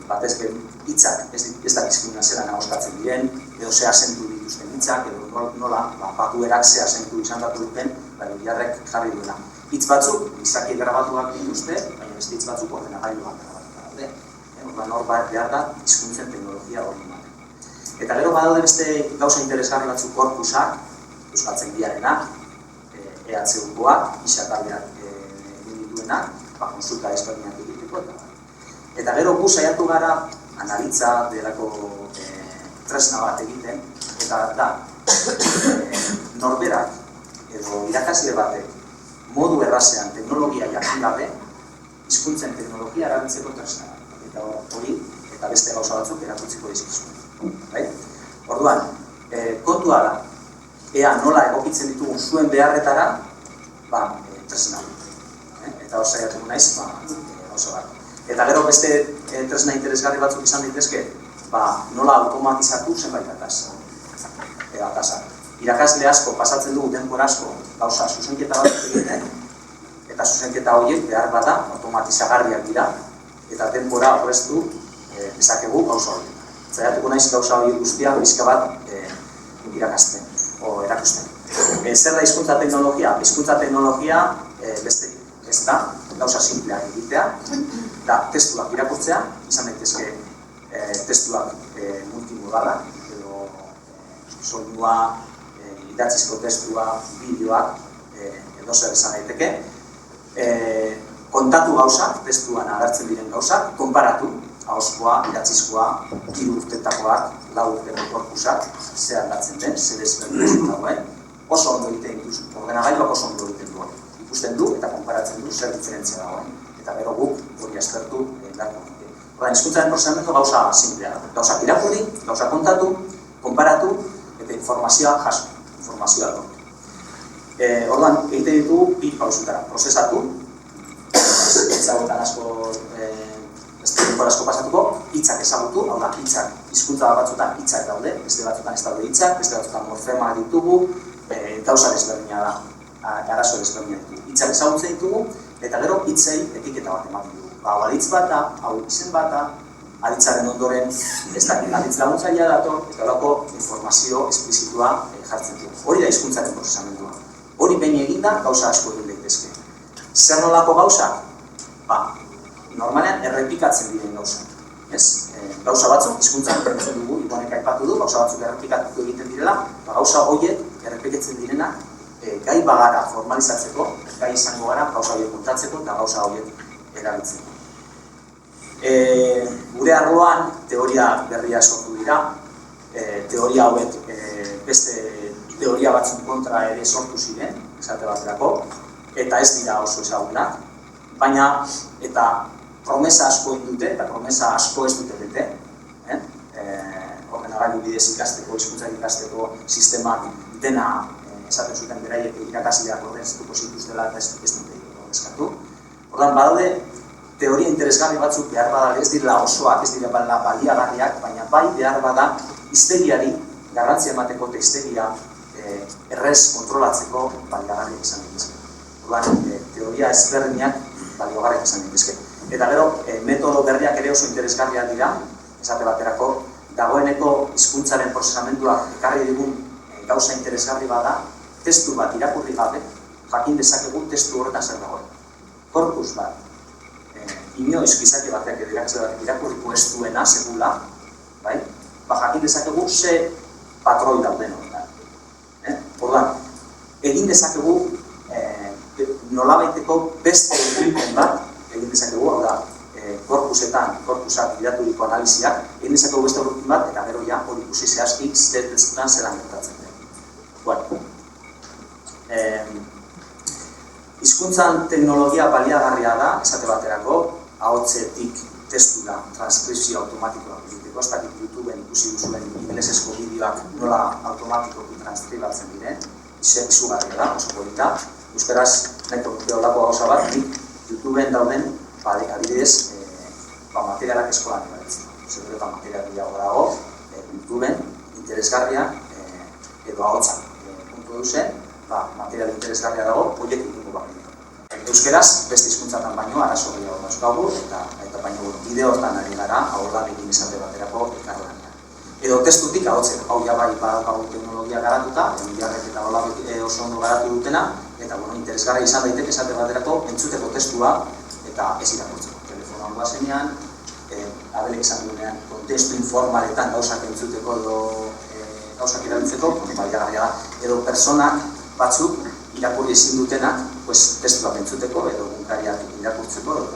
batez hitzak ez dakizkuna zelan ahoskatzen diren, edo ze azentu dituzten hitzak, edo nola, batuerak ze azentu izan datu duten, Elujarrek jarri duena. Hitz batzuk, izaki grabatuak dituzte, baina beste hitz batzuk ordenagailuak grabatuak daude. Orduan hor behar da, hizkuntzen teknologia hori ematen. Eta gero badaude beste gauza interesgarri batzuk korpusak, euskaltzaindiarenak, EHUkoak, isataldeak egin dituenak, konsulta ezberdinak egiteko. Eta gero gu saiatu gara analitza delako tresna bat egiten, eta da, norberak edo irakasle batek modu errazean teknologia jakin gabe, hizkuntzen teknologia erabiltzeko tresna. Eta hori, eta beste gauza batzuk erakutsiko dizkizuen. Orduan, kontua da, ea nola egokitzen ditugun zuen beharretara, tresna. Eta hor saiatuko naiz, gauza bat. Eta gero beste tresna interesgarri batzuk izan ditezke, nola automatizatu zenbait atasa. Irakasle asko pasatzen dugu denbora asko gauza zuzenketa bat egiten, eta zuzenketa horiek behar bada automatizagarriak dira, eta denbora aurreztu dezakegu gauza horiek. Zaiatuko naiz gauza horiek guztiak bizka bat irakasten, o erakusten. Zer da hizkuntza teknologia? Hizkuntza teknologia beste ez da gauza simpleak egitea, da testuak irakurtzea, izan daitezke testuak multimodalak, edo soinua, idatzizko testua, bideoak, edo zer esan daiteke. Kontatu gauzak, testuan agertzen diren gauzak, konparatu, ahozkoa, idatzizkoa, 3 urtetakoak, 4 urteko korpusak, ze aldatzen den, ze desberdin dagoen, oso ondo egiten duz, ordenagailuak oso ondo egiten duen. Ikusten du eta konparatzen du zer diferentzia dagoen, eta gero guk hori aztertu beharko. Hizkuntzaren prozesamendu gauza simplea da. Gauzak irakurri, gauza kontatu, konparatu eta informazioa jaso, informazioa lortu. Orduan, egiten ditugu bi pausutara, prozesatu, ezagutan asko, ez denbora asko pasatuko, hitzak ezagutu, hau da, hitzak, hizkuntza batzutan hitzak daude, beste batzutan ez daude hitzak, beste batzutan morfema ditugu, gauza desberdina da, arazo desberdina ditugu. Hitzak ezagutzen ditugu, eta gero hitzei etiketa bat ematen dugu. Hau aditz bata, hau izen bata, aditzaren ondoren ez dakit aditz laguntzailea dator, eta horako informazio esplizitua jartzen dugu. Hori da hizkuntzaren prozesamendua. Hori behin eginda gauza asko egin daitezke. Zer nolako gauzak? Normalean errepikatzen diren gauzak. Gauza batzuk, hizkuntzan entzun dugu, Ibonek aipatu du, gauza batzuk errepikatu egiten direla, gauza horiek errepikatzen direnak gai bagara formalizatzeko, gai izango gara gauza horiek kontatzeko eta gauza horiek erabiltzeko. Gure arloan teoria berria sortu dira, teoria hauek beste teoria batzuk kontra ere sortu ziren, esate baterako, eta ez dira oso ezagunak, baina eta promesa asko indute eta promesa asko ez dute bete, ordenagailu bidez ikasteko, hizkuntzak ikasteko sistemak dena esaten zuten beraiek irakasleak ordeztuko zituztela eta ez dute ordezkatu. Orduan badaude teoria interesgarri batzuk behar bada ez dira osoak, ez dira baliagarriak, baina bai behar bada hiztegiari garrantzia emateko eta hiztegia errez kontrolatzeko baliagarriak izan daitezke. Orduan, teoria ezberdinak baliagarriak izan daitezke. Eta gero, metodo berriak ere oso interesgarriak dira, esate baterako, dagoeneko hizkuntzaren prozesamenduak ekarri digun gauza interesgarri bada, testu bat irakurri gabe, jakin dezakegu testu horretan zer dagoen. Korpus bat, inoiz gizaki batek edo irakasle batek irakurriko ez duena, segula, jakin dezakegu ze patroi dauden horretan. Orduan, egin dezakegu nolabaiteko beste egiten bat, egin dezakegu, hau da, korpusak bidaturiko analiziak, egin dezakegu beste egiten bat, eta gero ja hori ikusi zehazki zelan zelan gertatzen den. Hizkuntzan teknologia baliagarria da, esate baterako, ahotsetik testura transkripzio automatikoa egiteko, ez dakit YouTubeen ikusi duzuen ingelesezko bideoak nola automatikoki transkribatzen diren, izugarria da, oso polita. Euskaraz, nahiko olako gauza bat, nik YouTubeen dauden, adibidez, materialak eskolan erabiltzen. Zerrero eta material gehiago dago, YouTubeen, interesgarria, edo ahotsak puntu duzen, material interesgarria dago, horiek ikutu bakit. Euskaraz, beste hizkuntzatan baino, arazo gehiago dauzkagu, eta baino bideoetan ari gara, aurdarekin esate baterako elkarlanean. Edo testutik ahotzen, hau ja bai badaukagu teknologia garatuta, Jarrek eta Olabek oso ondo garatu dutena, eta interesgarria izan daiteke esate baterako entzuteko testua eta ez irakurtzeko. Telefonoan guazenean, Abelek esan duenean, kontestu informaletan gauzak entzuteko edo gauzak erabiltzeko, baliagarria da. Edo personak batzuk irakurri ezin dutenak, testu bat entzuteko edo egunkariak irakurtzeko edo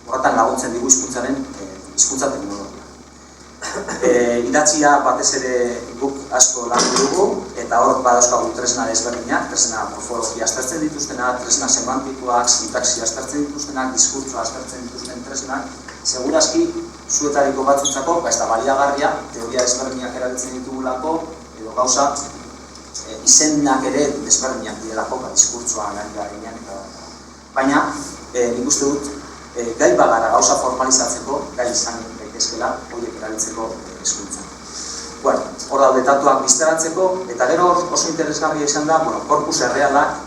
horretan laguntzen digu hizkuntza teknologia. Idatzia batez ere guk asko landu dugu eta hor badauzkagu tresna desberdinak, tresna morfologia aztertzen dituztenak, tresna semantikoak, sintaxia aztertzen dituztenak, diskurtsoa aztertzen dituzten tresnak, segurazki zuetariko batzuntzako, ez da baliagarria, teoria desberdinak erabiltzen ditugulako edo gauza izenak ere desberdinak direlako, diskurtsoa garenean eta baina, nik uste dut, gai bagara gauza formalizatzeko, gai izan daitezkela, horiek erabiltzeko hizkuntza. Hor daude datuak bizteratzeko, eta gero oso interesgarria izan da, korpus errealak,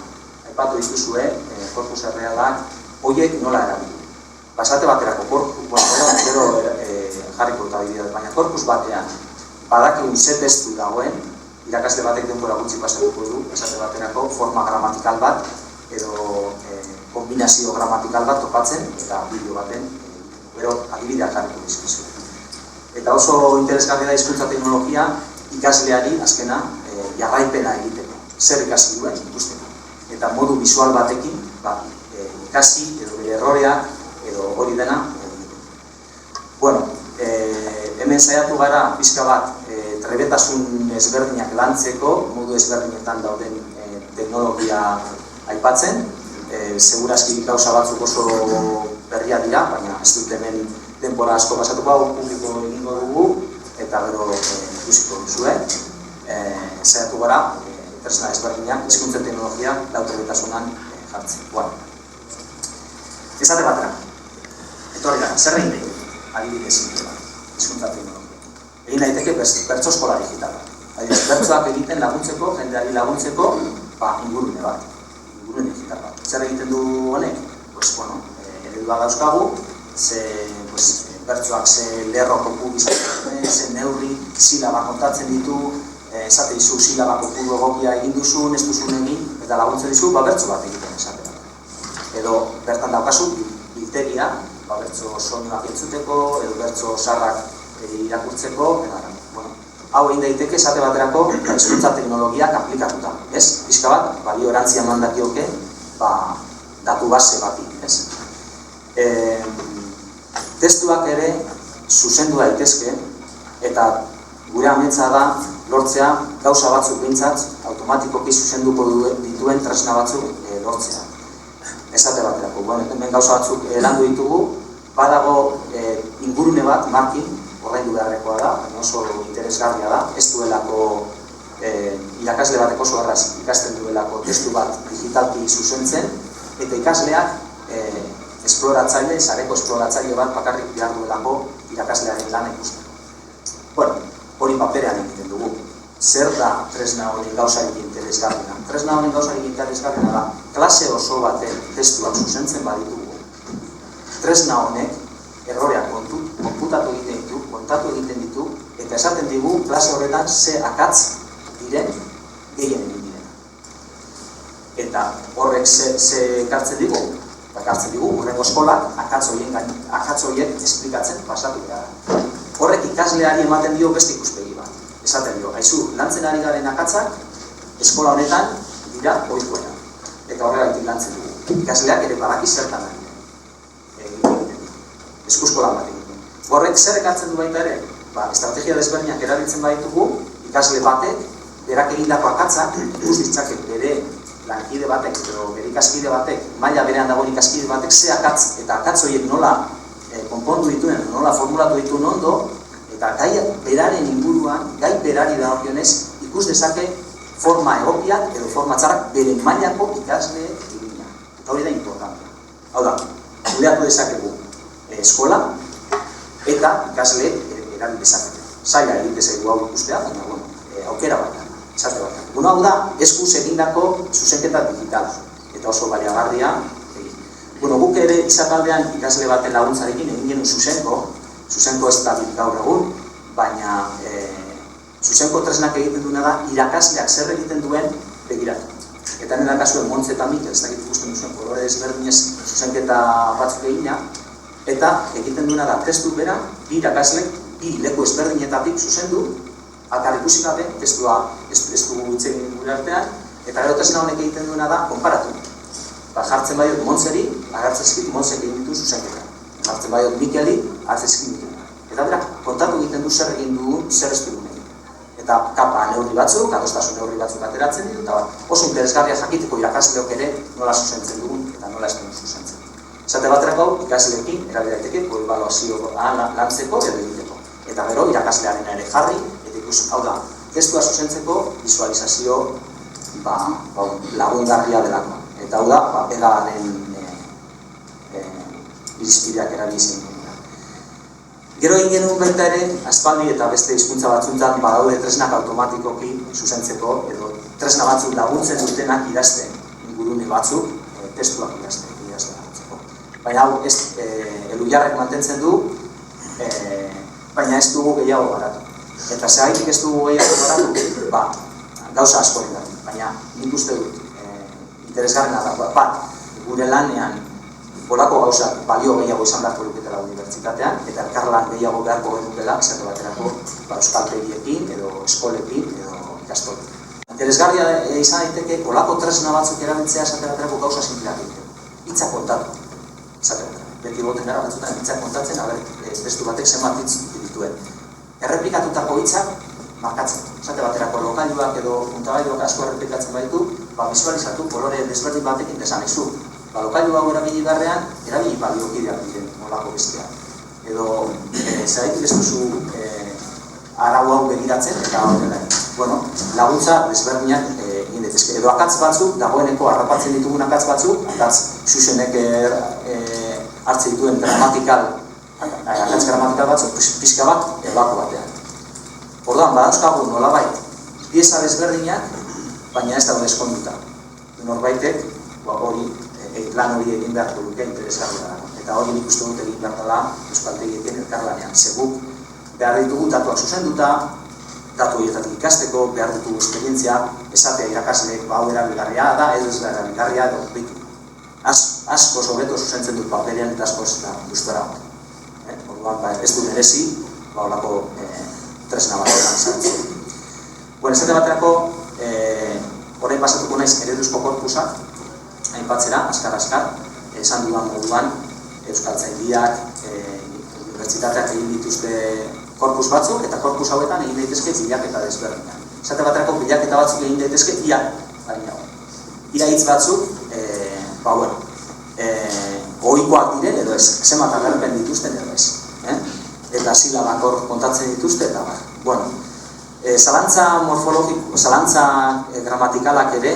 aipatu dituzue, korpus errealak, horiek nola erabildu. Basate baterako korpus, gero jarriko eta bideoet, baina korpus batean, badakigun ze testu dagoen, irakasle batek denbora gutxi pasatuko du, esate baterako forma gramatikal bat edo kombinazio gramatikal bat topatzen eta bideo baten gero adibideak jarriko dizkizu. Eta oso interesgarria da hizkuntza teknologia ikasleari azkena jarraipena egiteko. Zer ikasi duen ikusteko. Eta modu visual batekin ikasi edo bere erroreak edo hori dena hemen saiatu gara pixka bat trebetasun ezberdinak lantzeko, modu ezberdinetan dauden teknologia aipatzen. Segurazki gauza batzuk oso berria dira, baina ez dut hemen denbora asko pasatuko, publiko egingo dugu, eta gero ikusiko duzue, zaitu gara, tresna ezberdinak, hizkuntza teknologia lauterritasunan jartzen. Esate batera, etorri gara, zer egin daiteke, adibidez hizkuntza teknologia. Egin daiteke bertso eskola digitala. Bertsoak egiten laguntzeko, jendeari laguntzeko, ingurune bat, ingurune digital bat. Zer egiten du honek? Eredua dauzkagu, bertsoak ze lerro kopu izaten, ze neurri, silaba kontatzen ditu, esate dizu silaba kopuru egokia egin duzun, ez duzun egin, eta laguntzen dizu, bertso bat egiten esate bat. Edo bertan daukazu, biltegia, bertso soinuak entzuteko, edo bertso sarrak irakurtzeko, hau egin daiteke esate baterako hizkuntza teknologiak aplikatuta, ez? Pixka bat, balio erantzia eman dakioke, datu base bati, ez? Testuak ere zuzendu daitezke, eta gure ametsa da lortzea gauza batzuk behintzat automatikoki zuzenduko dituen tresna batzuk lortzea. Esate baterako, hemen gauza batzuk landu ditugu, badago ingurune bat, markin, ordaindu beharrekoa da, baina oso interesgarria da, ez duelako irakasle batek oso erraz ikasten duelako testu bat digitalki zuzentzen, eta ikasleak esploratzaile, sareko esploratzaile bat bakarrik behar duelako irakaslearen lana ikusteko. Hori paperean egiten dugu. Zer da tresna honen gauzarik interesgarriena? Tresna honen gauzarik interesgarriena da, klase oso baten testuak zuzentzen baditugu. Tresna honek erroreak konputatu egiten ditu, kontatu egiten ditu, eta esaten digu klase horretan ze akatz diren gehien egin direna. Eta horrek ze ekartzen digu? Ekartzen digu, horrengo eskolak akatz horiek esplikatzen pasatu behar. Horrek ikasleari ematen dio beste ikuspegi bat. Esaten dio, haizu, lantzen ari garen akatzak eskola honetan dira ohikoena. Eta horregatik lantzen dugu. Ikasleak ere badaki zertan ari. Eskuskolan bat egiten. Horrek zer ekartzen du baita ere? Estrategia desberdinak erabiltzen baditugu, ikasle batek, berak egindako akatzak, ikus ditzake bere lankide batek, edo bere ikaskide batek, maila berean dagoen ikaskide batek, ze akatz eta akatz horiek nola konpondu dituen, nola formulatu dituen ondo, eta gai beraren inguruan, gai berari dagokionez, ikus dezake forma egokiak edo forma txarrak bere mailako ikasle egina. Eta hori da importantea. Hau da, kudeatu dezakegu eskola eta ikasle erabil dezakete. Zaila egite zaigu hau ikustea, baina aukera bat da, esate bat da. Hau da, eskuz egindako zuzenketa digitala, eta oso baliagarria egin. Guk ere izataldean ikasle baten laguntzarekin egin genuen zuzenko ez da gaur egun, baina zuzenko tresnak egiten duena da irakasleak zer egiten duen begiratu. Eta nire kasuen Montse eta Mikel, ez dakit ikusten duzuen kolore ezberdinez zuzenketa batzuk egina, eta egiten duena da testu bera, bi irakaslek, bi leku ezberdinetatik zuzendu, akar ikusi gabe, testua ez du gutxegin gure artean, eta gero tesna honek egiten duena da konparatu. Jartzen baiot Montseri, agartzezkit Montsek egin ditu zuzenketa. Jartzen baiot Mikeli, agartzezkit Mikeli. Eta berak, kontatu egiten du zer egin dugun, zer ez dugun egin. Eta kapa neurri batzuk, adostasun neurri batzuk ateratzen ditu, eta oso interesgarria jakiteko irakasleok ere nola zuzentzen dugun, eta nola ez dugun zuzentzen. Esate baterako, ikasleekin erabidaiteke, ebaluazioa lantzeko edo egiteko. Eta gero, irakaslearen ere jarri, eta ikusi, hau da, testua zuzentzeko visualizazio lagungarria delako. Eta hau da, pegaren irizpideak erabiltzen dira. Gero egin genuen baita ere, aspaldi eta beste hizkuntza batzuntan badaude tresnak automatikoki zuzentzeko, edo tresna batzuk laguntzen dutenak idazten, ingurune batzuk, testuak idazten laguntzeko. Baina hau, elujarrek mantentzen du, baina ez dugu gehiago garatu. Eta zehaitik ez dugu gehiago garatu, gauza asko dira, baina nik uste dut, interesgarrena da, gure lanean bolako gauzak balio gehiago izan beharko luketela unibertsitatean, eta elkarlan gehiago beharko genukela, esate baterako euskaltegiekin, edo eskolekin, edo ikastolekin. Interesgarria izan daiteke, bolako tresna batzuk erabiltzea esate baterako gauza sinplak egiten. Hitzak kontatu, esate baterako. Beti boten gara batzutan hitzak kontatzen, testu batek zenbat hitz dituen. Erreplikatutako hitzak markatzen. Esate baterako lokailuak edo puntagailuak asko erreplikatzen baitu, visualizatu kolore desberdin batekin desan izu. Lokailu hau erabili garrean, erabili baliokideak diren molako besteak. Edo, zeraitik ez duzu arau hau begiratzen eta horrela. Bueno, laguntza desberdinak egin daitezke. Edo akatz batzuk, dagoeneko harrapatzen ditugun akatz batzuk, akatz Xuxenek hartzen dituen akatz gramatikal batzuk, pixka bat, bako batean. Orduan, badauzkagu nolabait, pieza desberdinak, baina ez daude eskonduta. Norbaitek, lan hori egin beharko duke interesgarria dago. Eta hori nik uste dut egin behar dela euskaltegiekin elkarlanean. Seguk behar ditugu datuak zuzenduta, datu horietatik ikasteko, behar ditugu esperientzia, esatea irakasleek hau erabilgarria da, edo ez da erabilgarria, edo bitu. Asko hobeto zuzentzen dut paperian eta asko ez da gustora. Orduan, ez du merezi, holako tresna batean sartzen. Esate baterako, orain pasatuko naiz ereduzko korpusak, aipatzera, azkar, esan dudan moduan, euskaltzaindiak, unibertsitateak egin dituzte korpus batzuk, eta korpus hauetan egin daitezke bilaketa desberdinak. Esate baterako bilaketa batzuk egin daitezke ia hitz batzuk, ohikoak diren edo ez, zenbat agerpen dituzten edo ez. Eta silabak hor kontatzen dituzte eta bar. Zalantza morfologiko, zalantza gramatikalak ere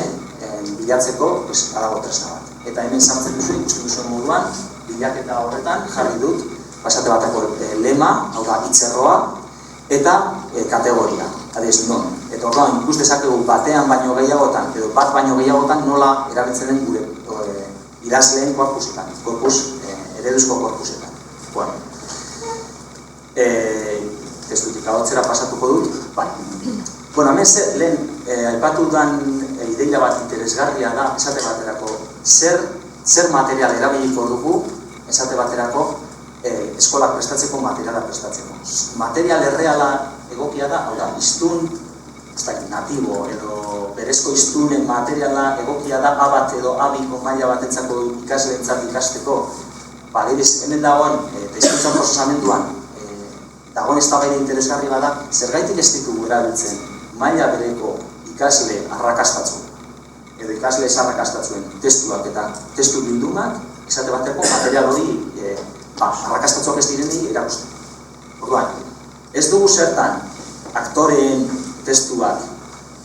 bilatzeko adago tresna bat. Eta hemen sartzen duzu, ikusten duzuen moduan, bilaketa horretan jarri dut, esate bateko lema, hau da hitzerroa, eta kategoria, adiez non. Eta orduan, ikus dezakegu batean baino gehiagotan, edo bat baino gehiagotan nola erabiltzen den gure idazleen korpusetan, ereduzko korpusetan. Testutik ahotzera pasatuko dut. Hemen lehen aipatu dudan ideia bat interesgarria da, esate baterako, zer material erabiliko dugu, esate baterako, eskolak prestatzeko materiala prestatzeko. Material erreala egokia da, hau da, iztun, natibo edo berezko iztunen materiala egokia da A1 edo A2 maila batentzako ikasleentzat ikasteko. Hemen dagoen, eta hizkuntzan prozesamenduan, dagoen eztabaida interesgarri bada, zergaitik ez ditugu erabiltzen maila bereko ikasle arrakastatzu edo ikasle ez arrakastatzuen testuak eta testu bildumak, esate bateko material hori arrakastatzuak ez direnei erakusten. Orduan, ez dugu zertan aktoreen testuak,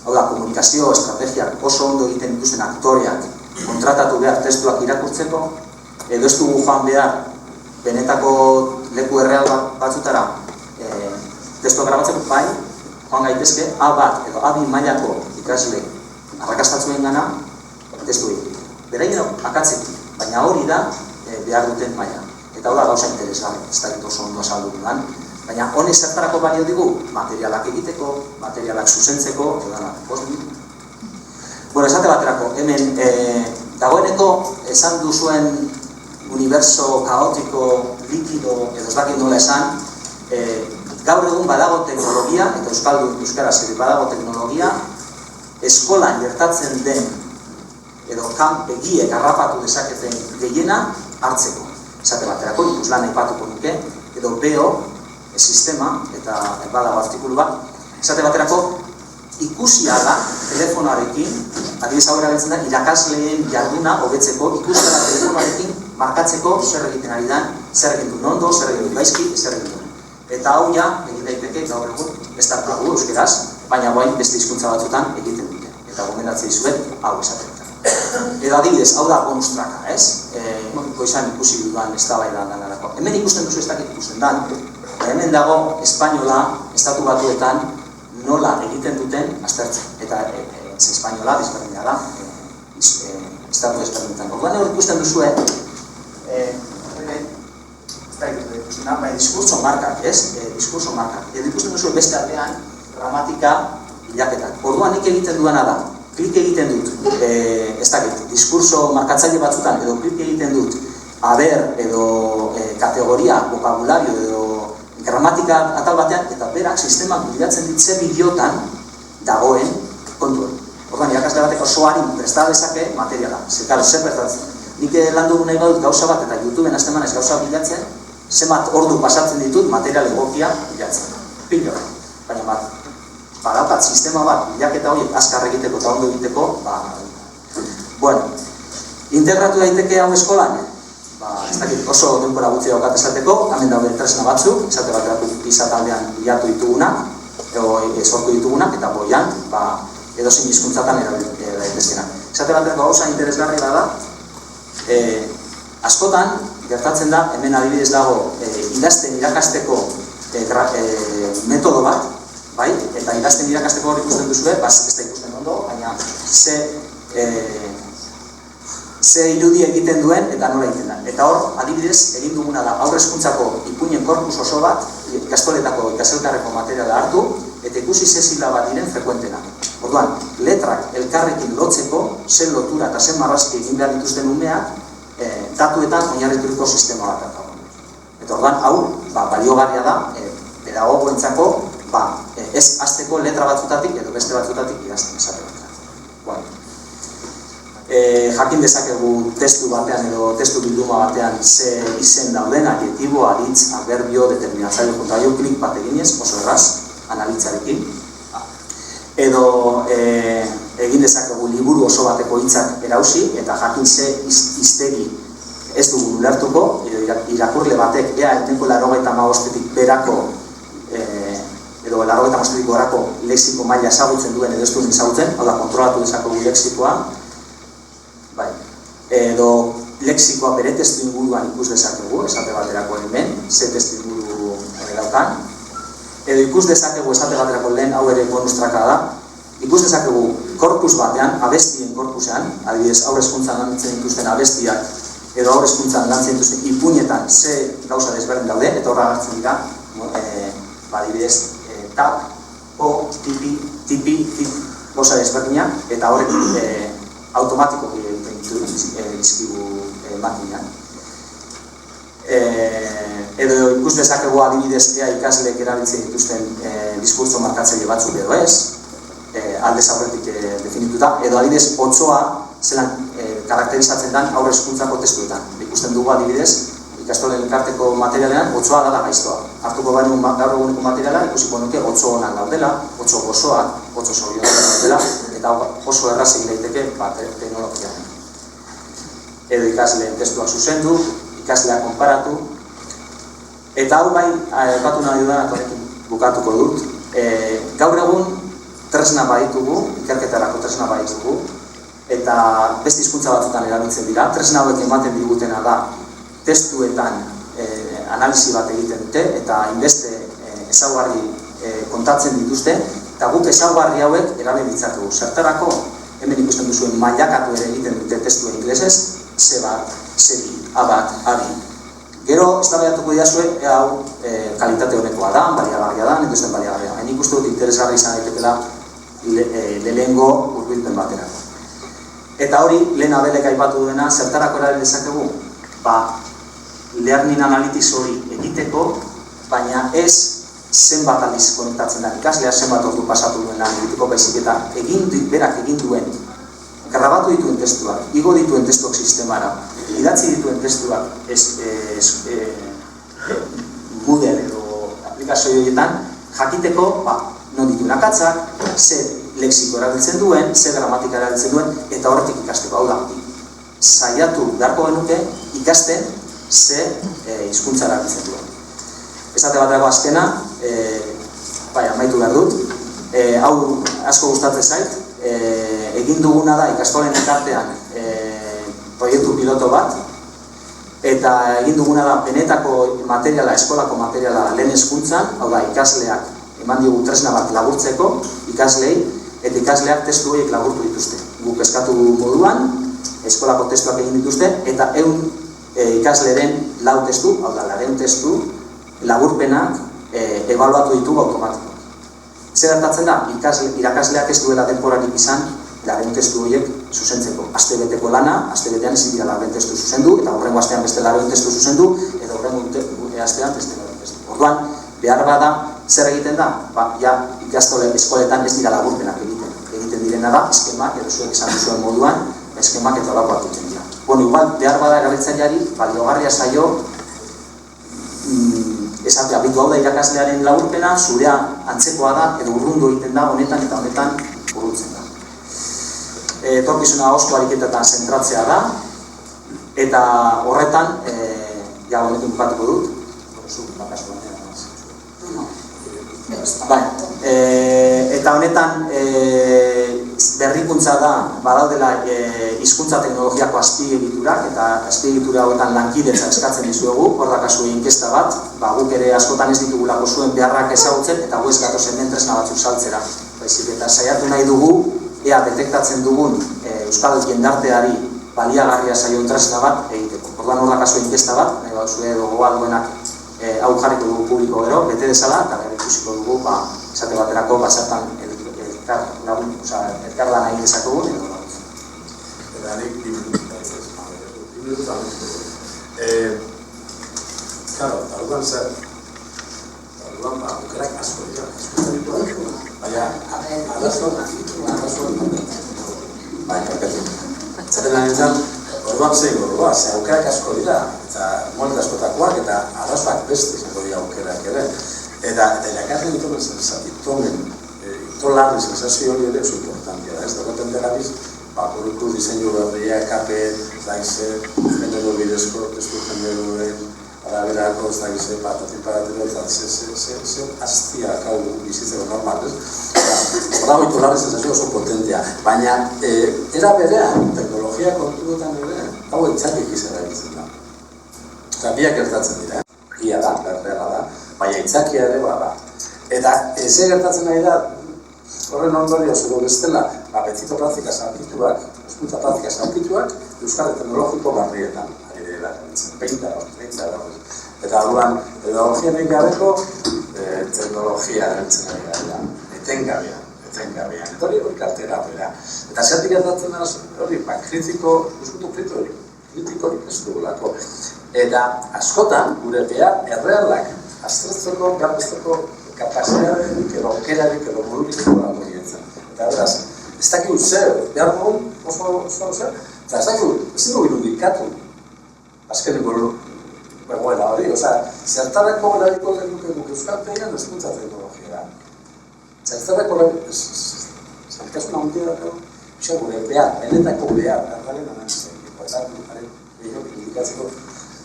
hau da, komunikazio estrategiak oso ondo egiten dituzten aktoreak kontratatu behar testuak irakurtzeko, edo ez dugu joan behar benetako leku erreal batzutara testuak grabatzeko, bai, joan gaitezke A1 edo A2 mailako ikasle arrakastatzuen gana testu egin. Beraien akatzik, baina hori da behar duten maila. Eta hau da gauza interesgarri, ez da oso ondo azaldu dudan. Baina honek zertarako balio digu, materialak egiteko, materialak zuzentzeko, esate baterako, hemen dagoeneko esan duzuen universo kaotiko, likido, edo ez dakit nola esan, gaur egun badago teknologia, eta euskaraz ere badago teknologia, eskolan gertatzen den, edo begiek harrapatu dezaketen gehiena hartzeko. Esate baterako, ikuslan aipatuko nuke, edo BEO, sistema, eta badago artikulu bat, esate baterako, ikusi ala telefonarekin, adibidez hau erabiltzen da, irakasleen jarduna hobetzeko, ikusi ala telefonarekin markatzeko zer egiten ari dan, zer egin du nondo, zer egin du gaizki, zer egin du. Eta hau ja, egin daiteke gaur egun, ez dartagu euskeraz, baina guain beste hizkuntza batzutan egiten dute. Eta gomendatzea dizuet, hau esaten. Edo adibidez, hau da bonus traka, ez? Goizan ikusi dudan eztabaida danarako. Hemen ikusten duzu ez dakit ikusten dan, hemen dago espainola, estatu batuetan, nola egiten duten aztertzen. Eta espainola, desberdina da, estatu desberdinetan. Orduan hori ikusten duzue, diskurso markak, ez? Diskurso markak. Edo ikusten duzue beste aldean, gramatika bilaketak. Orduan nik egiten duana da, klik egiten dut, ez dakit, diskurso markatzaile batzutan, edo klik egiten dut, aber edo kategoria, vokabulario edo gramatika atal batean, eta berak sistemak bilatzen ditze bideotan dagoen kontuen. Orduan, irakasle batek osoari presta dezake materiala. Zer prestatzen. Nik lan dugu nahi badut gauza bat eta YouTubeen hasten manez gauza bilatzen, zenbat ordu pasatzen ditut material egokia bilatzen. Pilo. Baina bat, badaukat sistema bat bilaketa horiek azkar egiteko eta ondo egiteko, integratu daiteke hau eskolan? Ez dakit oso denbora gutxi daukat esateko, hemen daude tresna batzuk, esate baterako PISA taldean bilatu ditugunak, sortu ditugunak, eta boian, edozein hizkuntzatan daitezkenak. Esate bateko gauza interesgarria da, askotan, gertatzen da, hemen adibidez dago, idazten irakasteko metodo bat, bai? Eta idazten irakasteko hor ikusten duzue, ez da ikusten ondo, baina ze irudi egiten duen eta nola egiten da. Eta hor, adibidez, egin duguna da, aurre hezkuntzako ipuinen korpus oso bat, ikastoletako ikaselkarreko materiala hartu, eta ikusi ze silaba diren frekuentenak. Orduan, letrak elkarrekin lotzeko, zen lotura eta zen marrazki egin behar dituzten umeak, datuetan oinarrituriko sistema bat dago. Eta orduan, hau, baliogarria da, pedagogoentzako, ez hasteko letra batzutatik edo beste batzutatik idazten esate bat. Jakin dezakegu testu batean edo testu bilduma batean ze izen dauden, adjektibo, aditz, adverbio, determinatzaile, kontraio, klik bat eginez, oso erraz, analitzarekin. Edo egin dezakegu liburu oso bateko hitzak erausi eta jakin ze hiztegi ez dugu ulertuko, irakurle batek ea etneko 85-etik berako edo 85-etik gorako lexiko maila ezagutzen duen edo ez duen ezagutzen, hau da kontrolatu dezakegu lexikoa, edo lexikoa bere testu inguruan ikus dezakegu, esate baterako hemen, ze testu inguru daukan, edo ikus dezakegu esate baterako lehen, hau ere bonustraka da, ikus dezakegu korpus batean, abestien korpusean, adibidez aurre hezkuntzan lantzen dituzten abestiak, edo aurre hezkuntzan lantzen dituzten ipuinetan ze gauza desberdin daude, eta horra hartzen dira, adibidez, tap, po, tipi, gauza desberdinak, eta horrek automatikoki dizkigu makinak. Edo ikus dezakegu adibidez ikasleek erabiltzen dituzten diskurtso markatzaile batzuk edo ez, aldez aurretik definituta, edo adibidez otsoa zelan karakterizatzen den aurre hezkuntzako testuetan. Ikusten dugu adibidez, ikastolen elkarteko materialean otsoa dela gaiztoa. Hartuko banu gaur eguneko materiala, ikusiko nuke otso onak daudela, otso gozoak, otso zorionak daudela, eta oso erraz egin daiteke teknologian. Edo ikasleen testuak zuzendu, ikasleak konparatu, eta hau bai, aipatu nahi dudan, horrekin bukatuko dut, gaur egun tresna baditugu, ikerketarako tresna baditugu, eta beste hizkuntza batzutan erabiltzen dira. Tresna hauek ematen digutena da testuetan analisi bat egiten dute, eta inbeste ezaugarri kontatzen dituzte, eta guk ezaugarri hauek erabil ditzakegu. Zertarako, hemen ikusten duzuen mailakatu ere egiten dute testua inglesez, C bat, C bi, A bat, A bi. Gero, eztabaidatuko diazue, hau kalitate honekoa da, baliagarria da, edo ez den baliagarria. Hain ikustu dut interesgarri izan daitekela lehengo hurbilpen baterako. Eta hori, lehen Abelek aipatu duena, zertarako erabil dezakegu? Learning Analytics hori egiteko, baina ez zenbat aldiz konektatzen da ikaslea, zenbat ordu pasatu duen lan egiteko baizik eta berak egin duen, grabatu dituen testuak, igo dituen testuak sistemara, idatzi dituen testuak Moodle edo aplikazio horietan, jakiteko, non dituen akatzak, ze lexiko erabiltzen duen, ze gramatika erabiltzen duen, eta horretik ikasteko. Hau da, saiatu beharko genuke ikasten ze hizkuntza erabiltzen duen. Esate baterako azkena, amaitu behar dut, hau asko gustatzen zait, egin duguna da ikastolen elkartean proiektu piloto bat, eta egin duguna da benetako materiala, eskolako materiala lehen hezkuntzan, hau da ikasleak eman diogu tresna bat laburtzeko ikaslei, eta ikasleak testu horiek laburtu dituzte. Guk eskatu moduan, eskolako testuak egin dituzte, eta 100 ikasleren 4 testu, hau da, 400 testu, laburpenak ebaluatu ditugu automatiko. Zer gertatzen da, irakasleak ez duela denporarik izan 400 testu horiek zuzentzeko. Astebeteko lana, astebetean ezin dira 400 testu zuzendu, eta horrengo astean beste 400 testu zuzendu, eta horrengo astean beste 400 testu. Orduan, behar bada, zer egiten da? Ikastole eskoletan ez dira laburpenak egiten. Egiten direna da, eskemak, edo zuek esan duzuen moduan, eskemak eta olakoak egiten dira. Igual, behar bada erabiltzaileari, baliogarria zaio, esatea, bitu hau da irakaslearen laburpena, zurea antzekoa da, edo urrundu egiten da, honetan eta honetan urruntzen da. Etorkizuna osko ariketetan zentratzea da, eta horretan, honekin bukatuko dut, Bai, eta honetan berrikuntza da, badaudela hizkuntza teknologiako azpiegiturak, eta azpiegitura hauetan lankidetza eskatzen dizuegu, hor da kasu inkesta bat, guk ere askotan ez ditugulako zuen beharrak ezagutzen, eta gu ez gatozen den tresna batzuk saltzera. Baizik eta saiatu nahi dugu, ea detektatzen dugun euskal jendarteari baliagarria zaion tresna bat egiteko. Orduan hor da kasu inkesta bat, nahi zuen gogoa duenak hau jarriko dugu publiko gero, bete dezala, eta gero ikusiko dugu, esate baterako, zertan elkarlan egin dezakogun, edo eta nik 2 minututan claro, orduan zer, orduan aukerak asko dira, baina zaten nintzen, orduan zein gorroa, ze aukerak asko dira, eta molet askotakoak, eta arrazoak beste izango dira aukerak ere. Eta irakasle itolarri sensazio hori ere oso importantia da. Ez dagoetan delabiz, buruko diseinu berria, kape, genero bidezko, testu generoen, araberako, ez dakize, patatin-paratero, eta ze hastiak hau bizitzeko normal, ez? Horra itolarri sensazio oso potentia. Baina, era berean, teknologia kontuetan ere, hau entzakik izan erabiltzen da. Eta biak gertatzen dira, gia da, berreala da, baina itzakia ere bada. Eta ze gertatzen nahi da, horren ondorioz edo bestela, betiko praktika zaukituak, hezkuntza praktika zaukituak, euskal teknologiko barrietan ari dira, peinta da. Eta orduan, teknologia nahi gabeko, teknologia erabiltzen ari da, etengabea. Eta hori kartera bera. Eta zertik gertatzen da, hori, kritiko, eskutu kritikorik ez dugulako. Eta askotan, gure behar errealak, aztertzeko, garbesteko kapazitaterik edo aukerarik edo modurik egolako diretzen. Eta beraz, ez dakigu zer, behar dugun, oso zer, eta ez dakigu, ez dugu irudikatu azkeneko begoela hori, zertarako erabiko genuke guk euskalpean hezkuntza teknologia. Zertarako zertasuna handia dago, gure behar, benetako behar, garen analitzen, irudikatzeko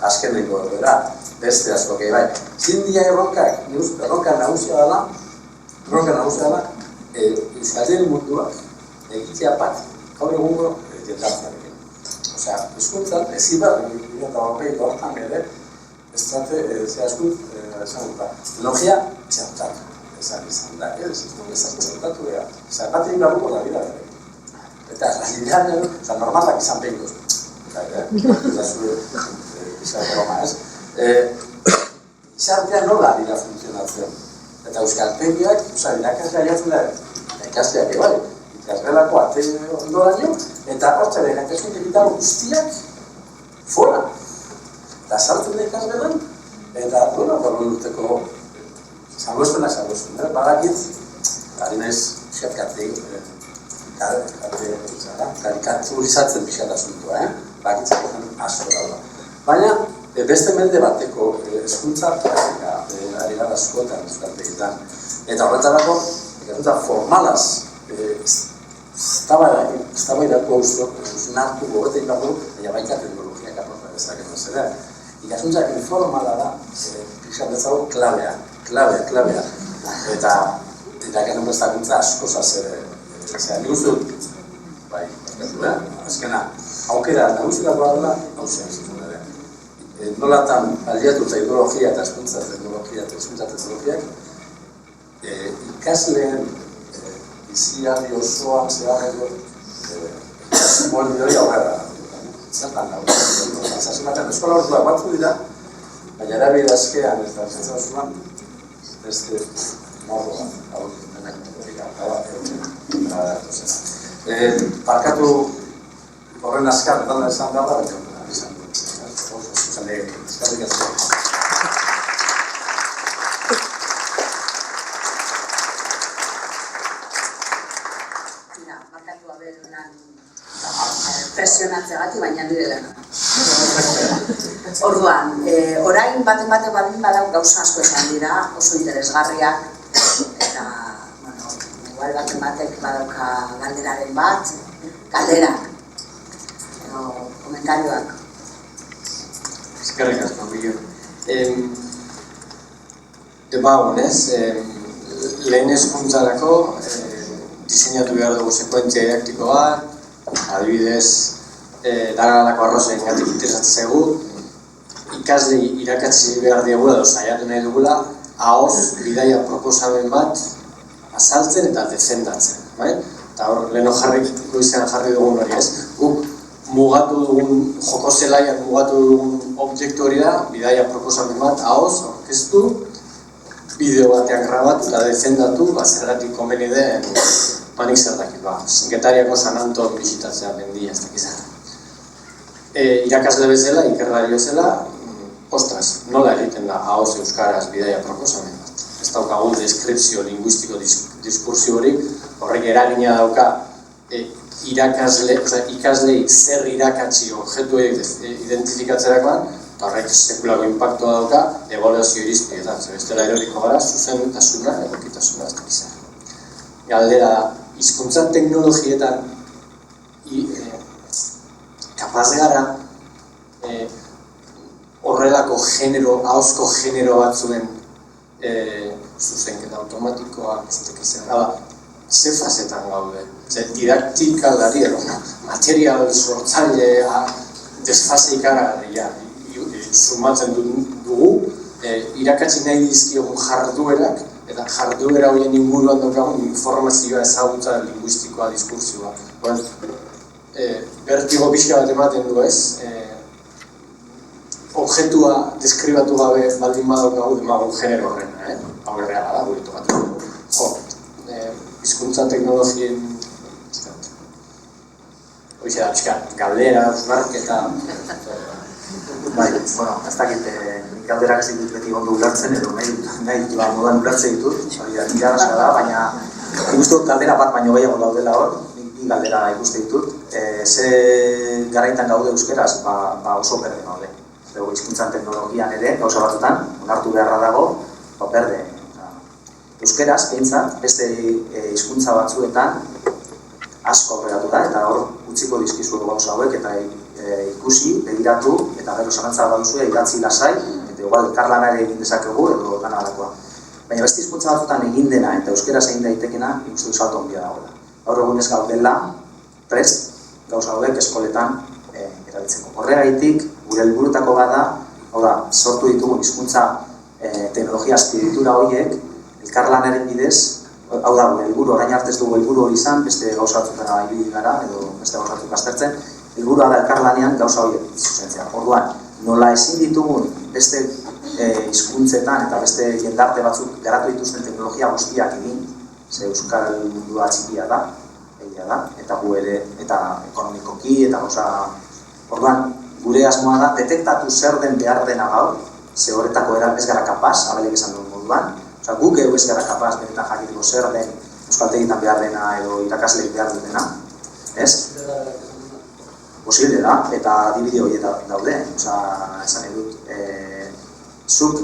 azkeneko bera, beste asko gehi bai. Zindia erronkak, erronka nagusia dela, euskaldien munduak egitea bat, gaur egungo jendartzarekin. Osea, hezkuntzan, ezibar, 2020 hortan ere, teknologia txertatu, izan da, txertatu behar. Batik garuko da bida ere. Eta, realitatean, normalak izan behikoz. Izan broma, ez? Izartean nola dira funtzionatzen. Eta euskaltegiak, irakasleak jatzen da, ikasleak ebai, ikasgelako ate ondoraino, eta hortzera irakasleak digital guztiak fora. Eta sartzen da ikasgelan, eta horren urteko salbuespenak, badakit, ari naiz, xatkatik, karikaturizatzen pixat asuntua, bakitzeko asko daula. Baina, beste mende bateko hezkuntza praktika ari gara askotan euskaltegietan. Eta horretarako, hezkuntza formalaz, eztabaidatu nartu gobetein dago, baina baita teknologiak aporta dezaken ere. Ikaskuntza informala da, pixat bezago klabea. Eta irakasleen prestakuntza asko zazere. Nik uste dut, azkena, aukera nagusikakoa dela, hauzen zituen ere. Nolatan aliatu teknologia eta hezkuntza teknologiak, ikasleen biziari osoan zeharreko molde hori aurrera. Zertan nagoen. Eskola orduak batzu dira, baina erabide azkean ez da zentzen osoan, beste morro bat. Parkatu horren azkar, dala esan dala, izan dut. Eskerrik asko. Mira, markatu aberunan presionatzeagatik, baina nire lana. Orduan, orain baten baldin badau gauza asko esan dira, oso interesgarriak, eta, igual baten batek badauka galderaren bat, galderak, edo komentarioak. Eskerrik asko, Miguel. Eba honez, lehen hezkuntzarako diseinatu behar dugu sekuentzia didaktiko bat, adibidez, darangalako arrozen gatik interesatzen zaigu, ikasle irakatsi behar diegula, edo saiatu nahi dugula, ahoz bidaia proposamen bat azaltzen eta defendatzen. Eta hor, leheno goizean jarri dugun hori ez. Guk mugatu dugun, joko zelaian mugatu dugun objektu hori da, bidaia proposamen bat ahoz, orkestu, bideo batean grabatu eta defendatu, zergatik komeni den manik zer dakit, Zinketariako San Anton bisitatzea mendia, ez dakizan. Irakasle bezala, ikerlari bezala, ostras, nola egiten da ahoz euskaraz bidaia proposamen bat. Ez daukagu deskripzio linguistiko diskursio hori, horrek eragina dauka ikaslei zer irakatsi objektuek identifikatzerakoan, eta horrek sekulako inpaktua dauka ebaluazio irizpietan, bestela eroriko gara zuzentasuna, egokitasuna, ez dakizan. Galdera da, hizkuntza teknologietan kapaz gara horrelako genero, ahozko genero batzuen zuzenketa automatikoa, ez dakizan. Ze fasetan gaude, didaktikalari, material sortzaile, desfase ikaragarria sumatzen dugu, irakatsi nahi dizkiogun jarduerak, eta jarduera horien inguruan daukagun informazioa, ezagutza linguistikoa, diskursioa. Bertigo pixka bat ematen du ez, objektua deskribatu gabe baldin badaukagu demagun genero horrena, hau erreala da, gure tokatu. Hizkuntza teknologien hoize da pixka, galdera, usmarketa. Ez dakit, galderak ez ditut beti ondo ulertzen, edo nahi ditu modan ulertzen ditut, iragazka da, baina ikustu galdera bat baino gehiago daudela hor, bi galdera ikuste ditut. Ze garaitan gaude euskeraz, oso berde gaude. Hizkuntzan teknologian ere, gauza batzutan, onartu beharra dago, berde. Euskeraz, behintzat, beste hizkuntza batzuetan asko aurreratu da, eta hor utziko dizkizu gauza hauek, eta ikusi, begiratu, eta gero zalantza baduzue, idatzi lasai, eta igual elkarlana ere egin dezakegu, edo gana alakoa. Baina beste hizkuntza batzuetan egin dena, eta euskeraz egin daitekena, ikustu salto handia dagoela. Gaur egunez gaudela, prest, gauza hauek eskoletan erabiltzeko. Horregaitik, gure helburutako bada, hau da, sortu ditugun hizkuntza teknologia azpiegitura horiek, elkarlanaren bidez, hau da, helburu orain arte ez dugu helburu hori izan, beste gauza batzutara ibili gara, edo beste gauza batzuk aztertzen, helburua da elkarlanean gauza horiek zuzentzea. Orduan, nola ezin ditugun beste hizkuntzetan eta beste jendarte batzuk garatu dituzten teknologia guztiak egin, ze euskal mundua txikia da, eta gu ere, eta ekonomikoki, eta gauza... Orduan, gure asmoa da, detektatu zer den behar dena gaur, ze horretako ez gara kapaz, abelik esan duen moduan, guk ez gara kapaz benetan jakiteko zer den euskaltegitan behar dena edo irakasleik behar dutena, ez? Posible da, eta adibide horiek daude, esan edut, zuk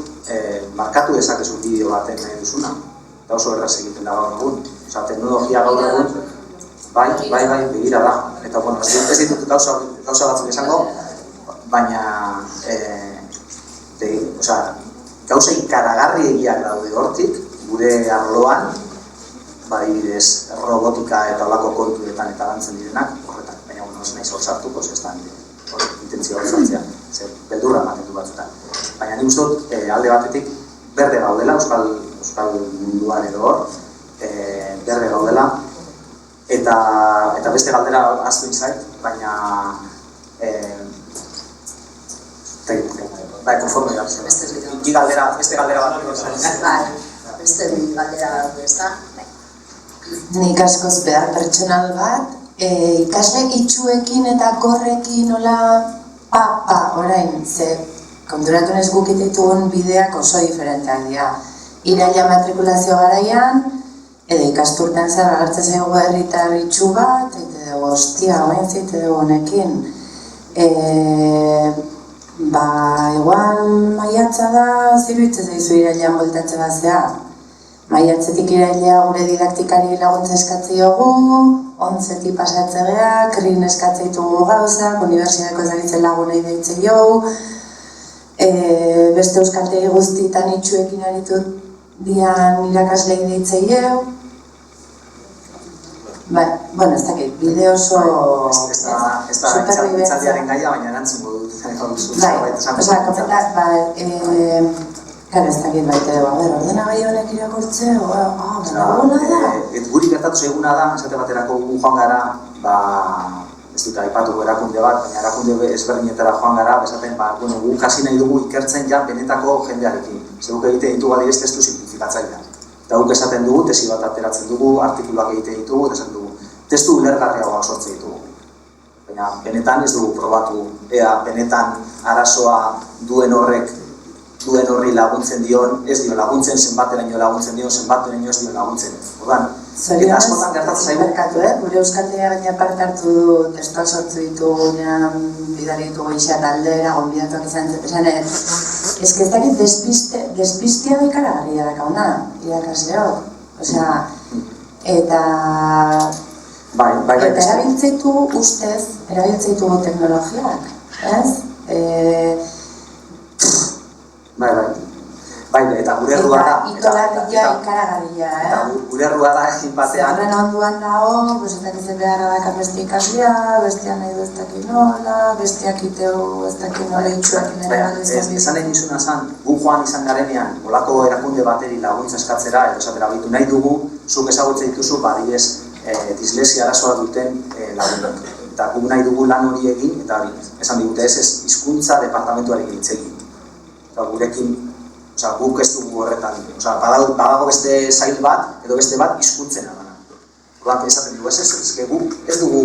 markatu dezakezu bideo baten nahi duzuna, eta oso erraz egiten da gaur egun, teknologia gaur egun, bai, begira da, eta ez ditut gauza batzuk esango, baina gauza ikaragarri egiak daude hortik, gure arloan, adibidez, robotika eta olako kontuetan eta lantzen direnak, horretan, baina ez nahi zor sartuko, ez da intentzioa horretzea, beldurra ematen du batzutan. Baina nik uste dut, alde batetik, berde gaudela, euskal munduan edo hor, berde gaudela, eta beste galdera aztu inzait, baina konforme da, beste galdera bat. Beste galdera bat, ez da? Nik askoz behar pertsonal bat, ikasle itxuekin eta gorrekin nola orain, ze konturatu nez guk ditugun bideak oso diferenteak dira. Iraila matrikulazio garaian, edo ikasturten zer agertzen zaigu herritar itxu bat, eta dugu, ostia, oain zite dugu honekin. Igual maiatza da, ziruitzen zaizu irailean bueltatze bazea. Maiatzetik irailea gure didaktikari laguntza eskatzi dugu, 11 pasatze geha, krin eskatzi ditugu gauzak, unibertsitateko ezagitzen lagunei deitzen jogu, beste euskaltegi guztietan itxuekin aritut dian irakaslei deitzei eu. Bueno, ez dakit, bideo oso... Ez da itzaldiaren gaia, baina erantzungo dut. Bai, komentak, claro, ez dakit baita dugu, ordenagailu honek irakurtze, eguna da? Guri gertatu zaiguna da, esate baterako gu joan gara, ez dut aipatuko erakunde bat, baina erakunde ezberdinetara joan gara, esaten, gu kasi nahi dugu ikertzen ja benetako jendearekin. Zeruk egite ditugu adibidez testu simplifikatzailea. Eta guk esaten dugu, tesi bat ateratzen dugu, artikuluak egite ditugu, eta esaten dugu, testu ulergarriagoak sortzen ditugu. Baina benetan ez dugu probatu, benetan arazoa duen horri laguntzen dion, ez dio laguntzen, zenbateraino laguntzen dion, zenbateraino ez dio laguntzen. Ordan, eta askotan gertatzen zaigu. Zorionez, gure Euskaltea gaina parte hartu du, testuak sortu ditugu, bidari ditugu izan aldera, gonbidatuak izan ez que ez dakit despistea da ikaragarria dakauna, irakasleok. Osea, eta erabiltzeitu ustez, erabiltzeitu teknologiak, ez? Bai, eta gure errua da. Itolarria ikaragarria, Eta gure errua da egin batean. Horren onduan dago, ez dakitzen beharra dakar beste ikaslea, bestean nahi du ez dakit nola, besteak iteu ez dakit nola itxuak nire bat ez dakit. Esan egin izuna zan, gu joan izan garenean, olako erakunde bateri laguntza eskatzera, edo esatera bitu nahi dugu, zuk ezagutzen dituzu, badibez, dislexia arazoa duten lagunak. Eta guk nahi dugu lan hori egin, eta esan digute ez hizkuntza departamentuarekin hitz egin. Eta gurekin, guk ez dugu horretan, badago beste zail bat, edo beste bat hizkuntzen agana. Orduan, esaten dugu, guk ez dugu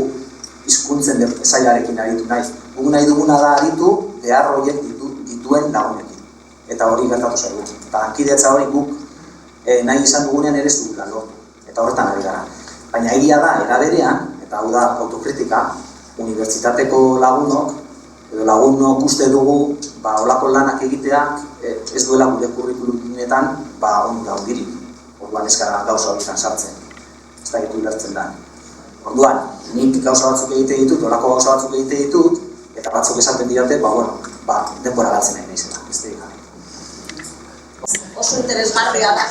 hizkuntzen zailarekin aritu nahi. Guk nahi duguna da aritu behar horiek dituen lagunekin. Eta hori gertatu zaigu. Eta lankidetza hori guk nahi izan dugunean ere ez dugula lortu. Eta horretan ari gara. Baina egia da, eraberean, eta hau da autokritika, unibertsitateko lagunok, edo lagunok uste dugu, olako lanak egiteak ez duela gure kurrikulumetan onura hondirik. Orduan ez gara gauza horietan sartzen. Ez da gitu ulertzen da. Orduan, nik gauza batzuk egite ditut, olako gauza batzuk egite ditut, eta batzuk esaten didate, denbora galtzen nahi naizela. Oso interesgarria da,